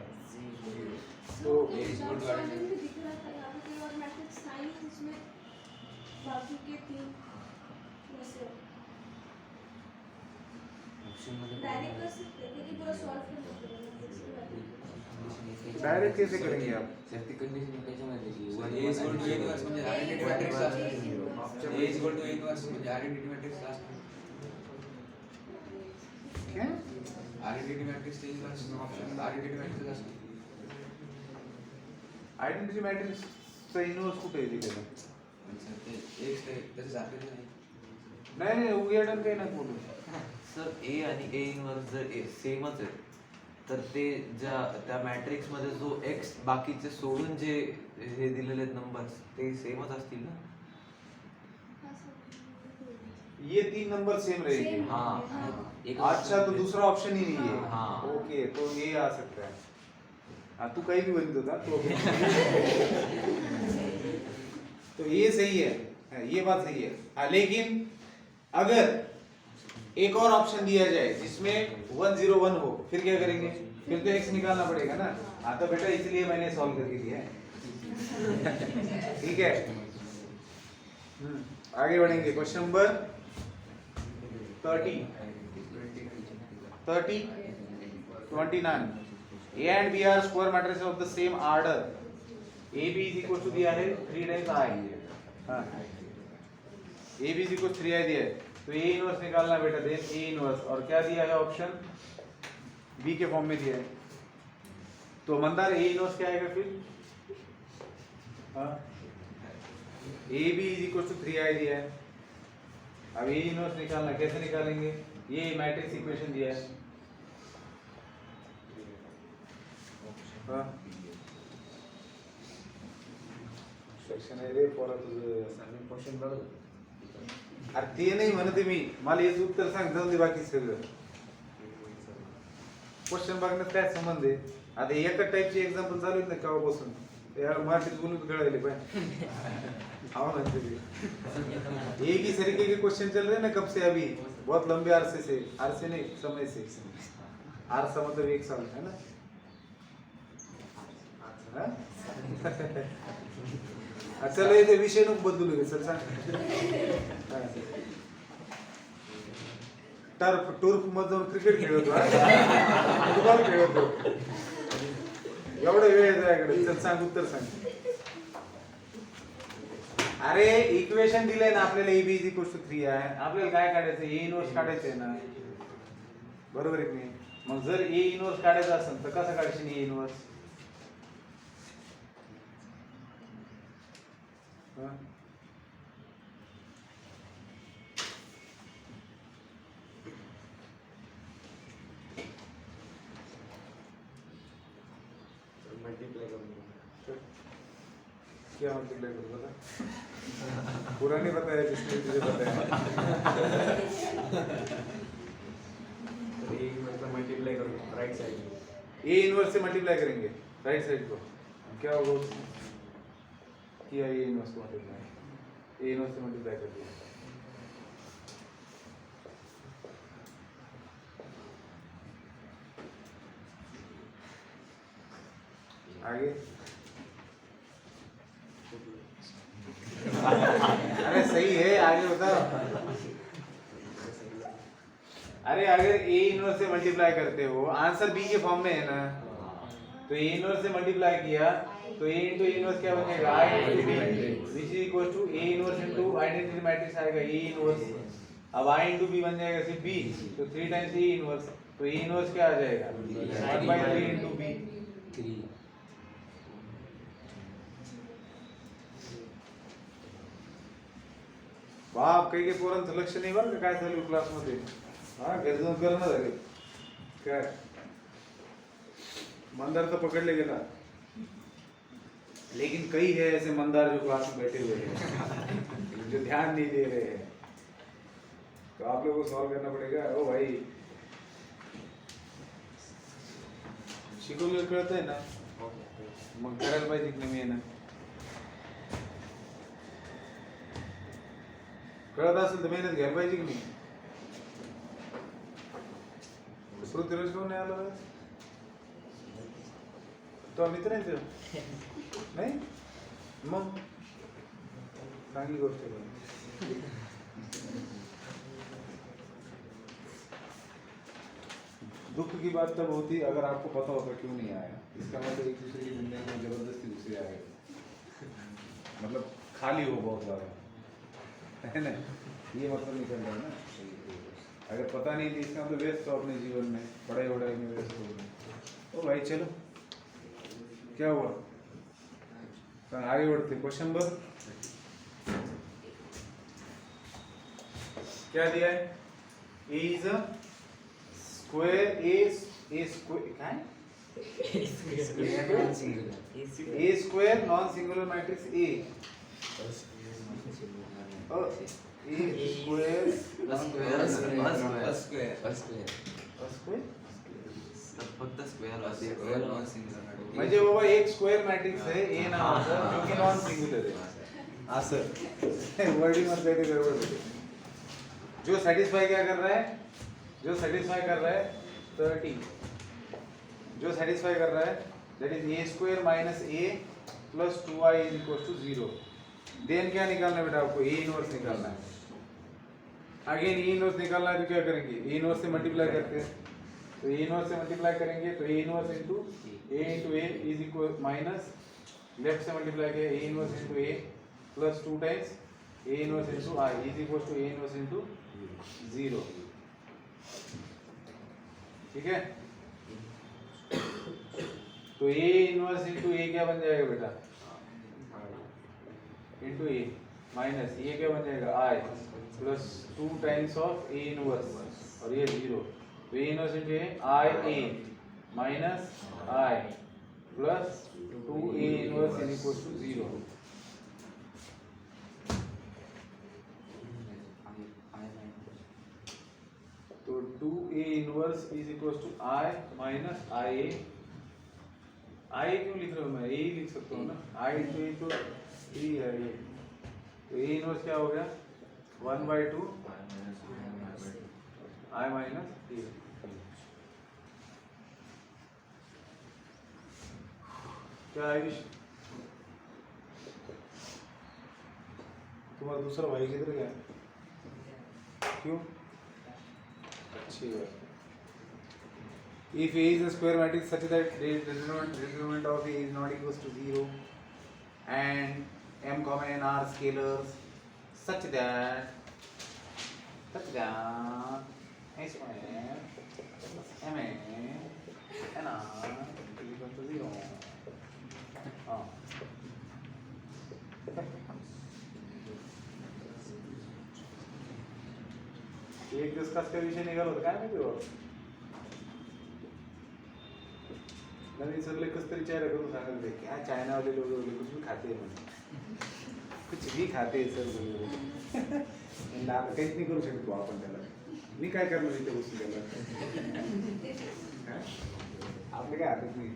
तो A is equal to identity. में दिख रहा था यहाँ पे कोई और मैट्रिक्स था ही नहीं इसमें बाकी के तीन वैसे ऑप्शन मध्ये डायरेक्ट कर सकते हैं क्योंकि पूरा सॉल्व कर सकते हैं मैट्रिक्स के बाद डायरेक्ट कैसे करेंगे आप सर ती कंडिशन त्याच्यामध्ये की A is equal to A inverse म्हणजे identity matrix असतो. A is equal to A inverse म्हणजे identity matrix असतो. क्या Identity matrix चे inverse option identity matrix असतो. आयडेंटिटी मॅट्रिक्स चा इनवर्स कुठे आहे तिथे म्हणजे ते X ते त्याचे झालेले नाही. नाही नाही उघडण काही नाही बोलू सर ए आणि ए इनवर्स जर सेमच आहे तर ते ज्या त्या मॅट्रिक्स मध्ये जो एक्स बाकीचे सोडून जे हे दिलेले नंबर्स ते सेमच असतील ना ये 3 नंबर सेम रहेगी Same. हाँ एक अच्छा तो दूसरा ऑप्शन ही नहीं है हाँ। ओके तो ये आ सकता है हाँ तू कहीं भी बन दो था तो तो ये सही है ये बात सही है हाँ लेकिन अगर एक और ऑप्शन दिया जाए जिसमें 101 हो फिर क्या करेंगे फिर तो x निकालना पड़ेगा ना हाँ तो बेटा इसलिए मैंने सॉल्व करके दिया है ठीक है आगे बढ़ेंगे question number 30 29 A and B are square matrices of the same order. AB is equal to दिया है 3 times I. हाँ. AB is equal to 3I दिया है. तो A इनवर्स निकालना बेटा देन A इनवर्स और क्या दिया है ऑप्शन B के फॉर्म में दिया है. तो मंदार ए इनवर्स क्या आएगा फिर? A B is equal to 3i दिया है। अब ए इनवर्स निकालना, कैसे निकालेंगे? ये मैट्रिक्स इक्वेशन दिया है। सेक्शन आहे रे पोरा तुझं. क्वेश्चन बघ अरे ते नाही म्हणते मी, मला याचं उत्तर सांग, जाऊन दे बाकी सगळं. क्वेश्चन बघण्यात काय संबंध आहे? आता एका टाईपचे एक्झाम्पल चालू आहेत ना केव्हापासून, यार मराठीत बोलून कळायले पाहिजे. हाँ म्हणते ते. एक ही तरीके के क्वेश्चन चल रहे हैं ना कब से अभी, बहुत लंबे अरसे से, अरसे नहीं समय से. अरसा मतलब 1 साल है ना. हाँ? चलो ये विषय नको बदलू सर सांग. टर्फ मध्ये जाऊन क्रिकेट खेळतो, फुटबॉल खेळतो, एवढा वेळ आहे तुझ्याकडे. चल सांग, उत्तर सांग. अरे इक्वेशन दिलंय ना आपल्याला, A B is equal to 3 आहे. आपल्याला काय काढायचं? ए इनवर्स काढायचंय ना, बरोबर आहे की नाही? मग जर ए इनवर्स काढायचं असेल तर कसं काढशील ए इनवर्स? मल्टीप्लाई करून क्या मल्टीप्लाई करूँ बता? पूरा नहीं बताया जिसने तुझे बताया. ए मतलब मल्टीप्लाई करून राइट साइड ए इनवर्स से मल्टीप्लाई करेंगे राइट साइड को, क्या होगा उसमें? किया ए इनवर्स को मल्टीप्लाई, ए इनवर्स से मल्टीप्लाई कर दिया. आगे. अरे सही है, आगे बताओ. अरे अगर ए इनवर्स से मल्टीप्लाई करते हो, आंसर बी के फॉर्म में है ना, तो ए इनवर्स से मल्टीप्लाई किया तो ए इंटू इनवर्स क्या बनेगा? Identity, which is equal to A inverse into identity matrix आएगा ए इनवर्स. अब आई इंटू बी बन जाएगा सिर्फ बी, तो 3 टाइम्स ए इनवर्स, तो ए इनवर्स क्या आ जाएगा? 1/3 इंटू बी. 3 बाप काही काही पोरांचं लक्ष नाही बरं का काय चालू क्लासमध्ये. हा घरी जाऊन करणं झाले काय. मंदार तो पकड़ ले गेला, लेकिन कई है ऐसे मंदार जो क्लास में बैठे हुए हैं जो ध्यान नहीं दे रहे हैं. तो आप लोगों को सॉल्व करना पड़ेगा. ओ भाई शिकवलेलं कळतंय ना, मग करायला पाहिजे की नाही? ना कळत असेल तर मेहनत घ्यायला पाहिजे की नाही? पृथ्वीराज कोण नाही आला? तो मित्र आहे तो नाही, मग चांगली गोष्ट आहे. दुख की बात तब होती अगर आपको पता होता क्यों नहीं आया. इसका मतलब एक दूसरे की जिंदगी में जबरदस्ती दूसरे आए, मतलब खाली हो बहुत ज्यादा, है ना? ये मतलब निकल रहा है ना. अगर पता नहीं थी इसका मतलब व्यस्त हो अपने जीवन में, पढ़ाई वढ़ाई में व्यस्त हो गए. ओ भाई चलो क्या हुआ, तो आगे बढ़ते. क्वेश्चन नंबर क्या दिया है? A is a square, A square क्या है? A square non singular matrix A. A square फक्त स्क्वेअर म्हणजे बाबा एक स्क्वेअर मॅट्रिक्स आहे ए नावाचा जो की नॉन सिंगुलर आहे. असं वर्डिंग मध्ये काही गडबड होते. जो सैटिस्फाई क्या कर रहा है? जो सैटिस्फाई कर रहा है 30, जो सैटिस्फाई कर रहा है that is A square minus A plus 2i is equal to 0. Then क्या निकालना है बेटा आपको? ए इनवर्स निकालना है. अगेन ए इनवर्स निकालना है तो क्या करेंगे? ए इनवर्स से मल्टीप्लाई करते हैं, तो ए इनवर्स से मल्टीप्लाई करेंगे तो A inverse into A is equal minus left से मल्टीप्लाई किया A inverse into A plus 2 times A inverse into I is equal to A inverse into 0. ठीक है, तो तो ए इनवर्स इंटू ए क्या बन जाएगा बेटा, इंटू ए माइनस ये क्या बन जाएगा I plus 2 times of A inverse और ये 0, तो A inverse into A I A minus I plus 2 A inverse is equal to 0। तो 2a inverse is equal to I minus I A, I क्यों लिख रहा हूँ मैं, ए ही लिख सकता हूँ ना, आई इंटू ए तो 3 है ये, तो ए इनवर्स क्या हो गया 1/2 आई माइनस ए। क्या आयुष तुम्हारा दूसरा भाई किधर गया, क्यों? अच्छी बात। If A is a square matrix such that determinant of A is not equals to 0 and m, n are scalars such that S m n are equal to 0। हाँ एक डिस्कस का विषय निघाला होता काय माहिती बाबा, नवीन सरले कस तरी चेहरा करून सांगत होते क्या चायना वाले लोग कुछ भी खाते हैं कुछ भी खाते हैं सर बोलले ना काहीच नाही करू शकतो आपण त्याला, मी काय करणार इथे बसून त्याला, आपले काय हातात नाही।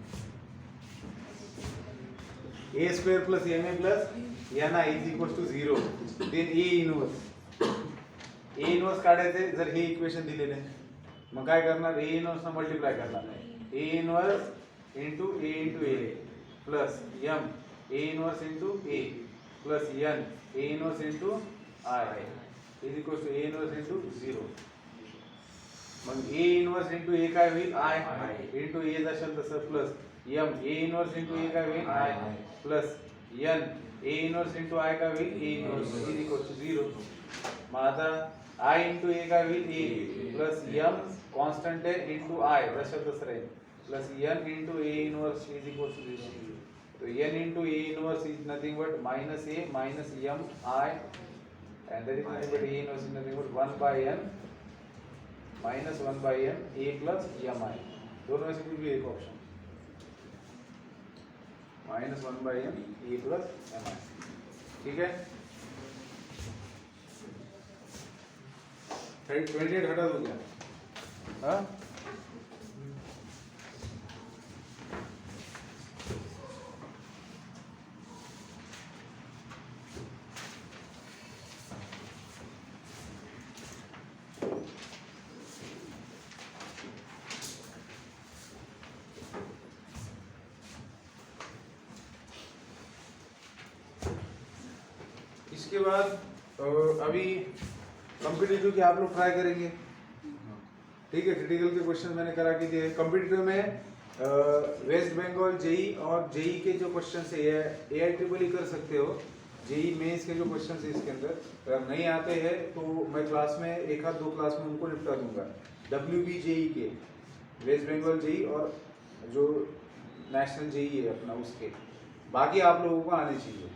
a square plus ma plus n is equals to 0 then a inverse, A inverse काढायचे जर हे इक्वेशन दिलेले मग काय करणार, ए इनवर्स न मल्टिप्लाय करणार, A inverse into A plus m A inverse into A plus n A inverse into I is equal to A inverse into 0। मग A inverse into A काय होईल आय इंटू ए असेल तसं plus m A inverse into A काय होईल I plus n A inverse into I काय होईल A inverse is equal to 0। मग आता आई इंटू ए का will A plus m constant है इंटू आई तसं तसं राहील plus n into A inverse is equal to 0। तो n into A inverse is nothing but minus A minus m I and that is nothing but A inverse is nothing but 1 by n minus 1 by n A plus m I, दोनों में से कोई भी एक option minus 1 by n A plus m I, ठीक है। 28 हटा दो क्या, हाँ इसके बाद अभी कॉम्पिटिटिव के आप लोग ट्राई करेंगे, ठीक है। क्रिटिकल के क्वेश्चन मैंने करा के दिए। कॉम्पिटिटिव में वेस्ट बंगाल जेई और जेई के जो क्वेश्चन है AIEEE कर सकते हो, जेई मेंस के जो क्वेश्चन है इसके अंदर अगर नहीं आते हैं तो मैं क्लास में एक आध 2 क्लास में उनको निपटा दूंगा। WB जेई के वेस्ट बंगाल जेई और जो नेशनल जेई है अपना उसके, बाकी आप लोगों को आने चाहिए।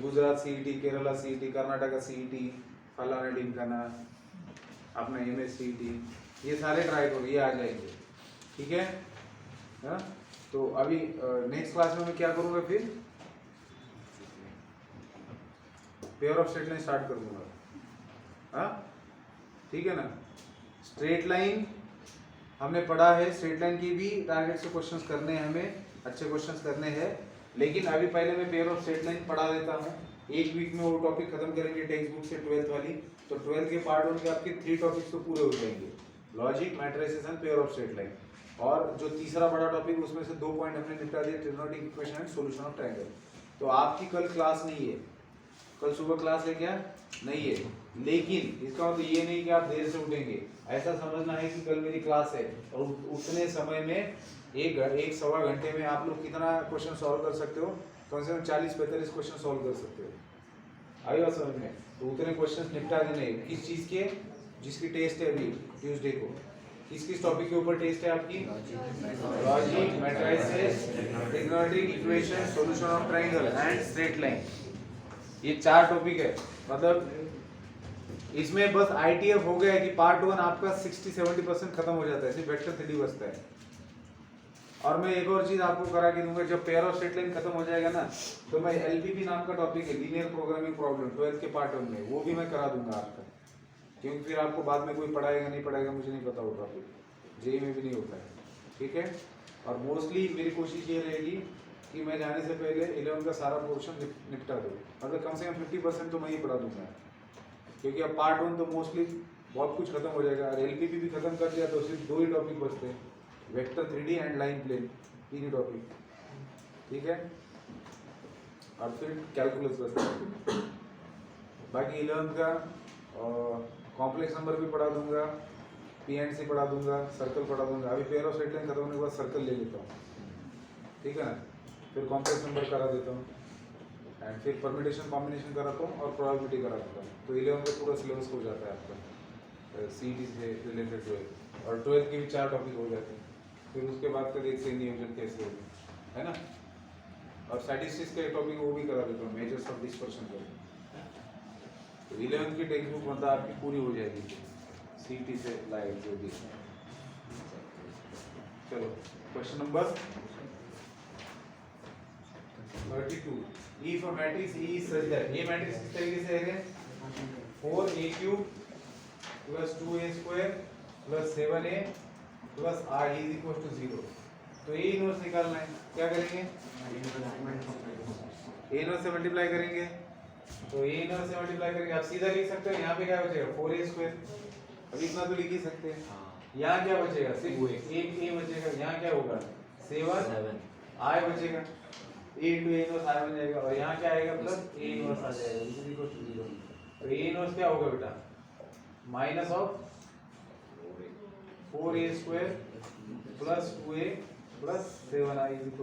Gujarat CET, Kerala CET, Karnataka CET, फलाना ढिमकाना अपना MS CET, ये सारे ट्राई करो, ये आ जाएंगे, ठीक है। हाँ तो अभी नेक्स्ट क्लास में मैं क्या करूँगा, फिर pair of straight line start करूँगा, हाँ ठीक है ना। स्ट्रेट लाइन हमने पढ़ा है, स्ट्रेट लाइन की भी टारगेट से क्वेश्चंस करने हैं, हमें अच्छे क्वेश्चंस करने हैं, लेकिन अभी पहले मैं पेयर ऑफ स्ट्रेट लाइन पढ़ा देता हूँ। एक वीक में वो टॉपिक खत्म करेंगे टेक्स्ट बुक से 12th वाली, तो 12th के पार्ट 1 के आपके 3 टॉपिक्स तो पूरे हो जाएंगे, logic, matrices and pair of straight line. और जो तीसरा बड़ा टॉपिक उसमें से 2 पॉइंट हमने निपटा दिए, trigonometric equation and solution of triangle. तो आपकी कल क्लास नहीं है, कल सुबह क्लास है क्या, नहीं है, लेकिन इसका मतलब ये नहीं कि आप देर से उठेंगे, ऐसा समझना है कि कल मेरी क्लास है और उतने समय में एक सवा घंटे में आप लोग कितना क्वेश्चन सॉल्व कर सकते हो, कम से कम 40-45 क्वेश्चन सॉल्व कर सकते हो। आई बात समझ में? तो उतने क्वेश्चन निपटा देने, किस चीज़ के, जिसकी टेस्ट है अभी ट्यूसडे को, किस किस टॉपिक के ऊपर टेस्ट है आपकी? Logic, matrices, trigonometric equation, solution of triangle and straight line. ये 4 टॉपिक है। मतलब इसमें बस आईटीएफ हो गया है कि पार्ट 1 आपका 60-70% खत्म हो जाता है, सिर्फ वेक्टर 3D बचता है। और मैं एक और चीज आपको करा के दूंगा, जब पेयर और स्ट्रेट लाइन खत्म हो जाएगा ना, तो मैं एलपीपी नाम का टॉपिक है, लीनियर प्रोग्रामिंग प्रॉब्लम, 12th के पार्ट 1 में, वो भी मैं करा दूंगा आपका, क्योंकि फिर आपको बाद में कोई पढ़ाएगा नहीं पढ़ाएगा मुझे नहीं पता वो टॉपिक, जेई में भी नहीं होता है, ठीक है। और मोस्टली मेरी कोशिश ये रहेगी कि मैं जाने से पहले 11 का सारा पोर्शन निपटा दूँ, मतलब कम से कम 50% तो मैं ही पढ़ा दूंगा, क्योंकि अब पार्ट 1 तो मोस्टली बहुत कुछ खत्म हो जाएगा। और एलपीपी भी खत्म कर दिया तो सिर्फ 2 ही टॉपिक बचते हैं, vector 3D and line plane, 3 ही टॉपिक, ठीक है। और फिर कैलकुलस बचता है। बाकी 11th का कॉम्प्लेक्स नंबर भी पढ़ा दूंगा, पी एंड सी पढ़ा दूंगा, सर्कल पढ़ा दूंगा। अभी पेयर और स्ट्रेट लाइन खत्म होने के बाद सर्कल ले लेता हूँ, ठीक है ना, फिर कॉम्प्लेक्स नंबर करा देता हूँ एंड फिर परम्यूटेशन कॉम्बिनेशन कराता हूँ और प्रोबेबिलिटी करा देता हूँ। तो 11 का पूरा सिलेबस हो जाता है आपका सीईटी से रिलेटेड 12, और 12 के भी 4 टॉपिक हो जाते हैं। फिर उसके बाद का देखते हैं नियोजन कैसे होगी, है ना। और स्टैटिस्टिक्स का एक टॉपिक वो भी करा देता हूँ, मेजर्स ऑफ डिस्पर्शन का। तो 11 की टेक्स्ट बुक मतलब आपकी पूरी हो जाएगी सीईटी से लाइव जो भी। चलो question number 32। If a matrix E is such that ये मैट्रिक्स किस तरीके से है, 4a³ + 2a² + 7a + r = 0। तो A इनवर्स निकालना है, क्या करेंगे, A इनवर्स से मल्टीप्लाई करेंगे। तो A इनवर्स से मल्टीप्लाई करेंगे, आप सीधा लिख सकते हो, यहाँ पे क्या बचेगा 4a², अभी इतना तो लिख ही सकते हैं। यहाँ क्या बचेगा, सिर्फ एक A बचेगा, यहाँ क्या होगा 7 I बचेगा, A × A इनवर्स I बन जाएगा, और यहाँ क्या आएगा प्लस A इनवर्स आ जाएगा, = 0। तो A इनवर्स क्या होगा बेटा, minus of 4a² + 2a + 7i = 0।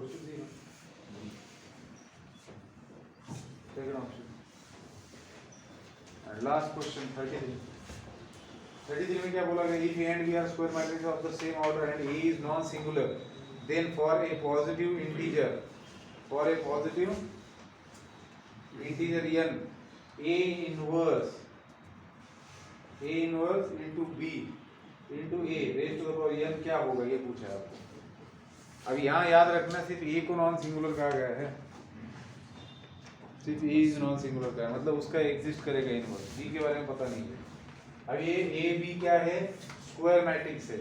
Second option. And last question 33 में क्या बोला गया, if A and B are square matrices of the same order and A is non singular, then for a positive integer n, A inverse into B into A raised to the power n क्या होगा, ये पूछा है आपको। अब यहाँ याद रखना, सिर्फ A को नॉन सिंगुलर कहा गया है, सिर्फ A इज नॉन सिंगुलर का है, मतलब उसका एग्जिस्ट करेगा इनवर्स, B के बारे में पता नहीं है। अब ये A B क्या है, स्क्वायर मैट्रिक्स है,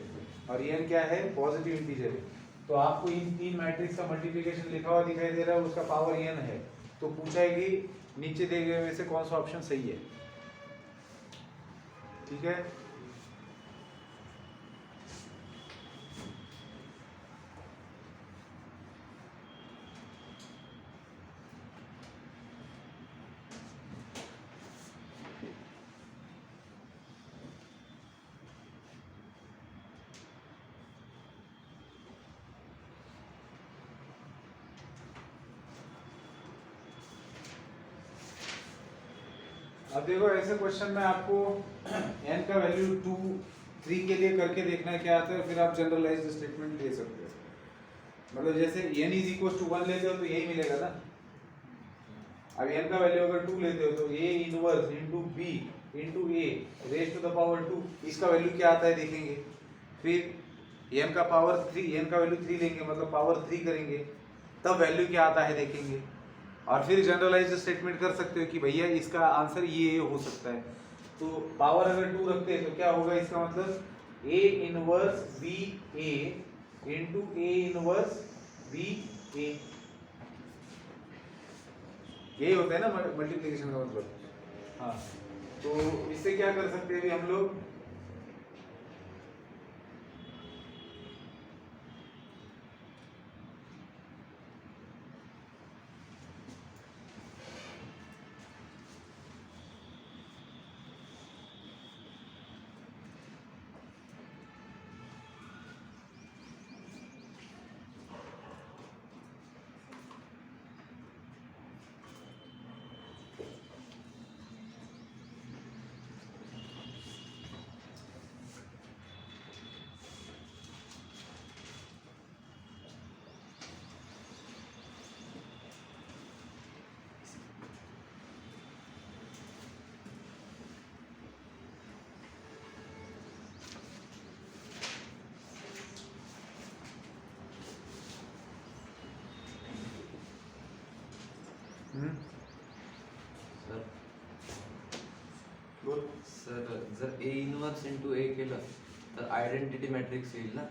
और n क्या है, पॉजिटिव इंटीजर है। तो आपको इन 3 मैट्रिक्स का मल्टीप्लिकेशन लिखा हुआ दिखाई दे रहा है, उसका पावर n है, तो पूछा है कि नीचे दिए गए में से कौन सा ऑप्शन सही है, ठीक है। अब देखो ऐसे क्वेश्चन में आपको n का वैल्यू 2 3 के लिए करके देखना है क्या आता है, फिर आप जनरलाइज्ड स्टेटमेंट ले सकते हो। मतलब जैसे n = 1 लेते हो तो यही मिलेगा ना। अब n का वैल्यू अगर 2 लेते हो तो A inverse into B into A raised to the power 2, इसका वैल्यू क्या आता है देखेंगे। फिर n का पावर 3, n का वैल्यू 3 लेंगे, मतलब पावर 3 करेंगे, तब वैल्यू क्या आता है देखेंगे। और फिर जनरलाइज्ड स्टेटमेंट कर सकते हो कि भैया इसका आंसर ये हो सकता है। तो पावर अगर 2 रखते हैं तो क्या होगा, इसका मतलब A inverse B A into A inverse B A, यही होता है ना मल्टीप्लिकेशन का मतलब। हाँ, तो इससे क्या कर सकते हैं अभी हम लोग, जर ए इनवर्स इंटू ए केलं तर आयडेंटिटी मॅट्रिक्स येईल ना.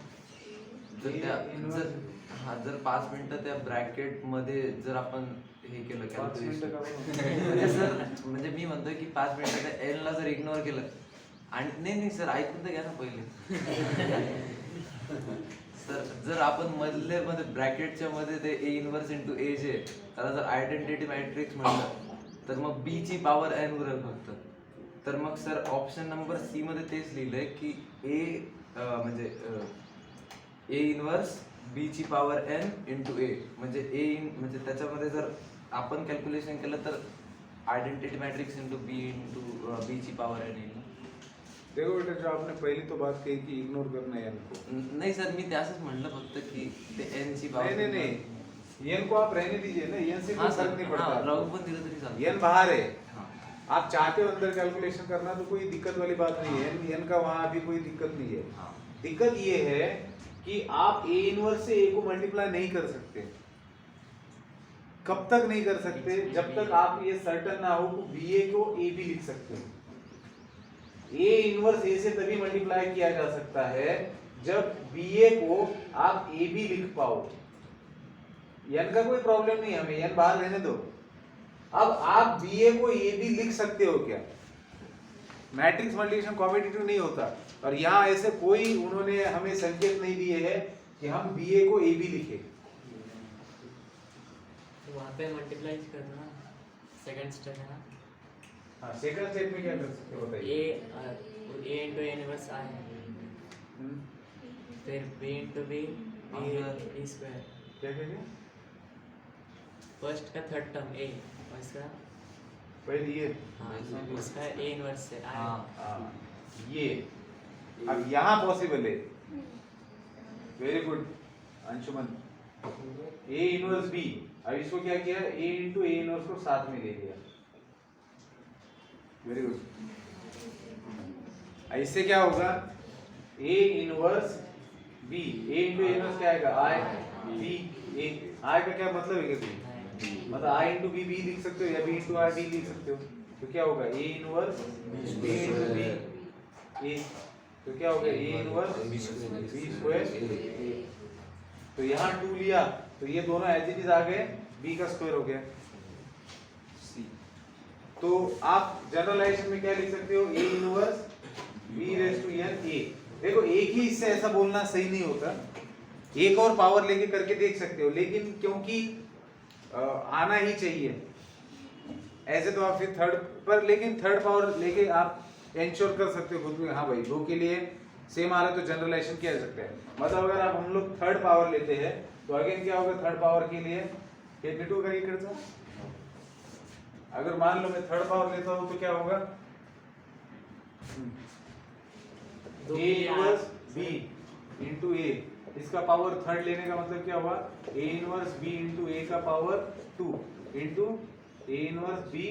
जर A त्या inverse- जर 5 मिनिटं त्या ब्रॅकेट मध्ये जर आपण हे केलं 5 मिनिटं का calculation, बरं? म्हणजे सर म्हणजे मी म्हणतोय की 5 मिनिटं त्या एल ला जर इग्नोर केलं आणि नाही सर ऐकून तर घ्या ना पहिले. सर जर आपण मधले मध्ये ब्रॅकेटच्या मध्ये ते ए इनवर्स इंटू ए जे त्याला जर आयडेंटिटी मॅट्रिक्स म्हणलं तर मग बी ची पॉवर एन उरेल फक्त. तर मग सर ऑप्शन नंबर सी मध्ये तेच लिहिलंय की ए म्हणजे ए इनवर्स बी ची पॉवर एन इंटू ए म्हणजे ए इन म्हणजे त्याच्यामध्ये जर आपण कॅल्क्युलेशन केलं तर आइडेंटिटी मैट्रिक्स इंटू बी ची पावर एन येईल. देखो बेटा, जो आपने पहली तो बात कही कि इग्नोर करना है एन को. नाही सर मी ते असंच म्हणलं फक्त की ते एन ची नहीं नहीं पावर नहीं, एन को आप रहने दीजिए ना, एन से कोई फर्क नहीं पड़ता. राहू पण दिलं तरी चालतं. एन बाहर है, हाँ. आप चाहते हो अंदर कैलकुलेशन करना तो कोई दिक्कत वाली बात नहीं है. एन का वहाँ अभी कोई दिक्कत नहीं है. हाँ. दिक्कत ये है कि आप ए इनवर्स से ए को मल्टीप्लाई नहीं कर सकते. कब तक नहीं कर सकते? जब तक आप ये सर्टन ना हो कि बी ए को ए भी लिख सकते हो. ए इनवर्स ए से तभी मल्टीप्लाई किया जा सकता है जब बी ए को आप ए भी लिख पाओ. एन का कोई प्रॉब्लम नहीं है, हमें एन बाहर रहने दो. अब आप बी ए को ए भी लिख सकते हो क्या? मैट्रिक्स मल्टीप्लिकेशन कॉम्पिटिटिव नहीं होता. और यहाँ ऐसे कोई उन्होंने हमें संकेत नहीं दिए हैं कि हम बी ए को ए भी लिखे. तो वहाँ पे मल्टीप्लाई करना सेकंड स्टेप है ना. हाँ, सेकंड स्टेप में क्या कर सकते हो बताइए. ए into A inverse I, hmm, फिर B into B B square. क्या कहेंगे? फर्स्ट का थर्ड टर्म ए और इसका पहले ये. हाँ उसका ए इनवर्स से आई. हाँ. हाँ, ये अब यहाँ पॉसिबल है. Very good Anshuman. A inverse B, अब इसको क्या किया? ए इंटू ए इनवर्स को साथ में ले लिया. Very good. इससे क्या होगा? A inverse B, A into A inverse क्या आएगा? आई बी ए. आई का क्या मतलब है कि मतलब आई इंटू बी बी लिख सकते हो या बी इंटू आई बी लिख सकते हो. तो क्या होगा? A inverse B into B A. तो क्या होगा? A inverse B square. तो यहाँ 2 लिया तो ये दोनों एज इट इज आ गए, बी का स्क्वायर हो गया. तो आप जनरलाइजेशन में क्या लिख सकते हो? A inverse B raise to N A. देखो एक ही इससे ऐसा बोलना सही नहीं होता, एक और पावर लेके करके देख सकते हो, लेकिन क्योंकि आना ही चाहिए ऐसे तो आप फिर थर्ड पर, लेकिन थर्ड पावर लेके आप इंश्योर कर सकते हो खुद को. हाँ भाई, दो के लिए सेम आ रहा है तो जनरलाइजेशन किया जा सकता है. मतलब अगर आप हम लोग थर्ड पावर लेते हैं तो अगेन क्या होगा? थर्ड पावर के लिए टू का इकडचा. अगर मान लो मैं थर्ड पावर लेता हूँ तो क्या होगा? A inverse B into A. इसका पावर थर्ड लेने का मतलब क्या हुआ? A inverse B into A का power 2 into A inverse B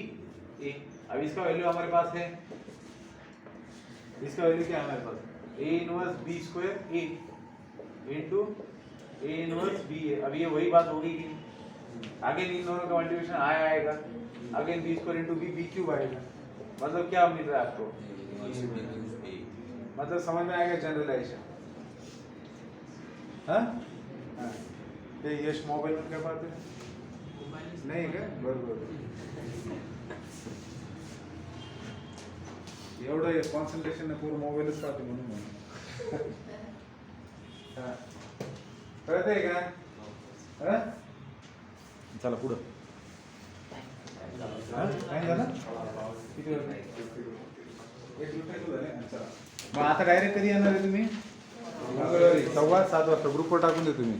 A. अब इसका वैल्यू हमारे पास है, इसका वैल्यू क्या है हमारे पास? A inverse B square A into A inverse B A. अब ये वही बात होगी कि अगेन इन दोनों का मल्टीप्लिकेशन आएगा, again B square into B B cube आएगा. मतलब क्या मिल रहा है आपको? मतलब समझ में आएगा जनरलाइजेशन. हाँ हाँ. ते यश मोबाईल मध्ये काय पाहते? नाही का? बरोबर. एवढं कॉन्सन्ट्रेशन पूर्ण मोबाईलच पाहते म्हणून. हा. कळतंय का? हा? चला पुढं. हा? काय झालं? किती वाजता? एक लुटायचं झालं. चला मग आता डायरेक्ट कधी येणार आहे तुम्ही? मंगळवारी 7:15 वाजता ग्रुपवर टाकून दे तुम्ही.